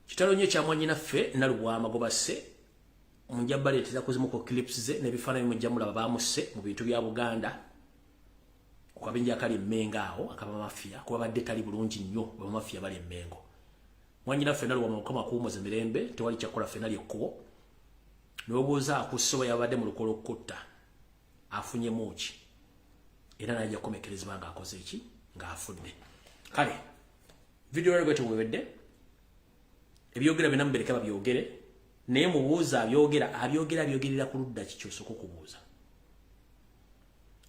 kitalo nye kya mwanyina ffe naluwa amagobase munjabale tezakozimu ko clips ze ne bifaananyi mujjamula babamusse mu bintu bya Buganda kwabinja kali Mmengo aho akaba mafia kuba badde tali bulungi nnyo ba mafia bali Mmengo mwanyina fenali wa mukoma kuumoze mirembe tewali kyakola fenali ekkubo n'obuuza akusoba yabadde mu lukolo kutta afunye muki era najja kumekerezebwa nga akoze eki nga afudde kale video yali gwetu webedde ebyogera bina mbereka babyogere naye mubuuza abyogerera ku ludda kikyosoko kubuuza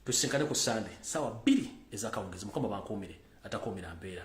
tusinkane ku Sunday sawa 2 ezakawungezi mukama bankuumire atakuumira mpeera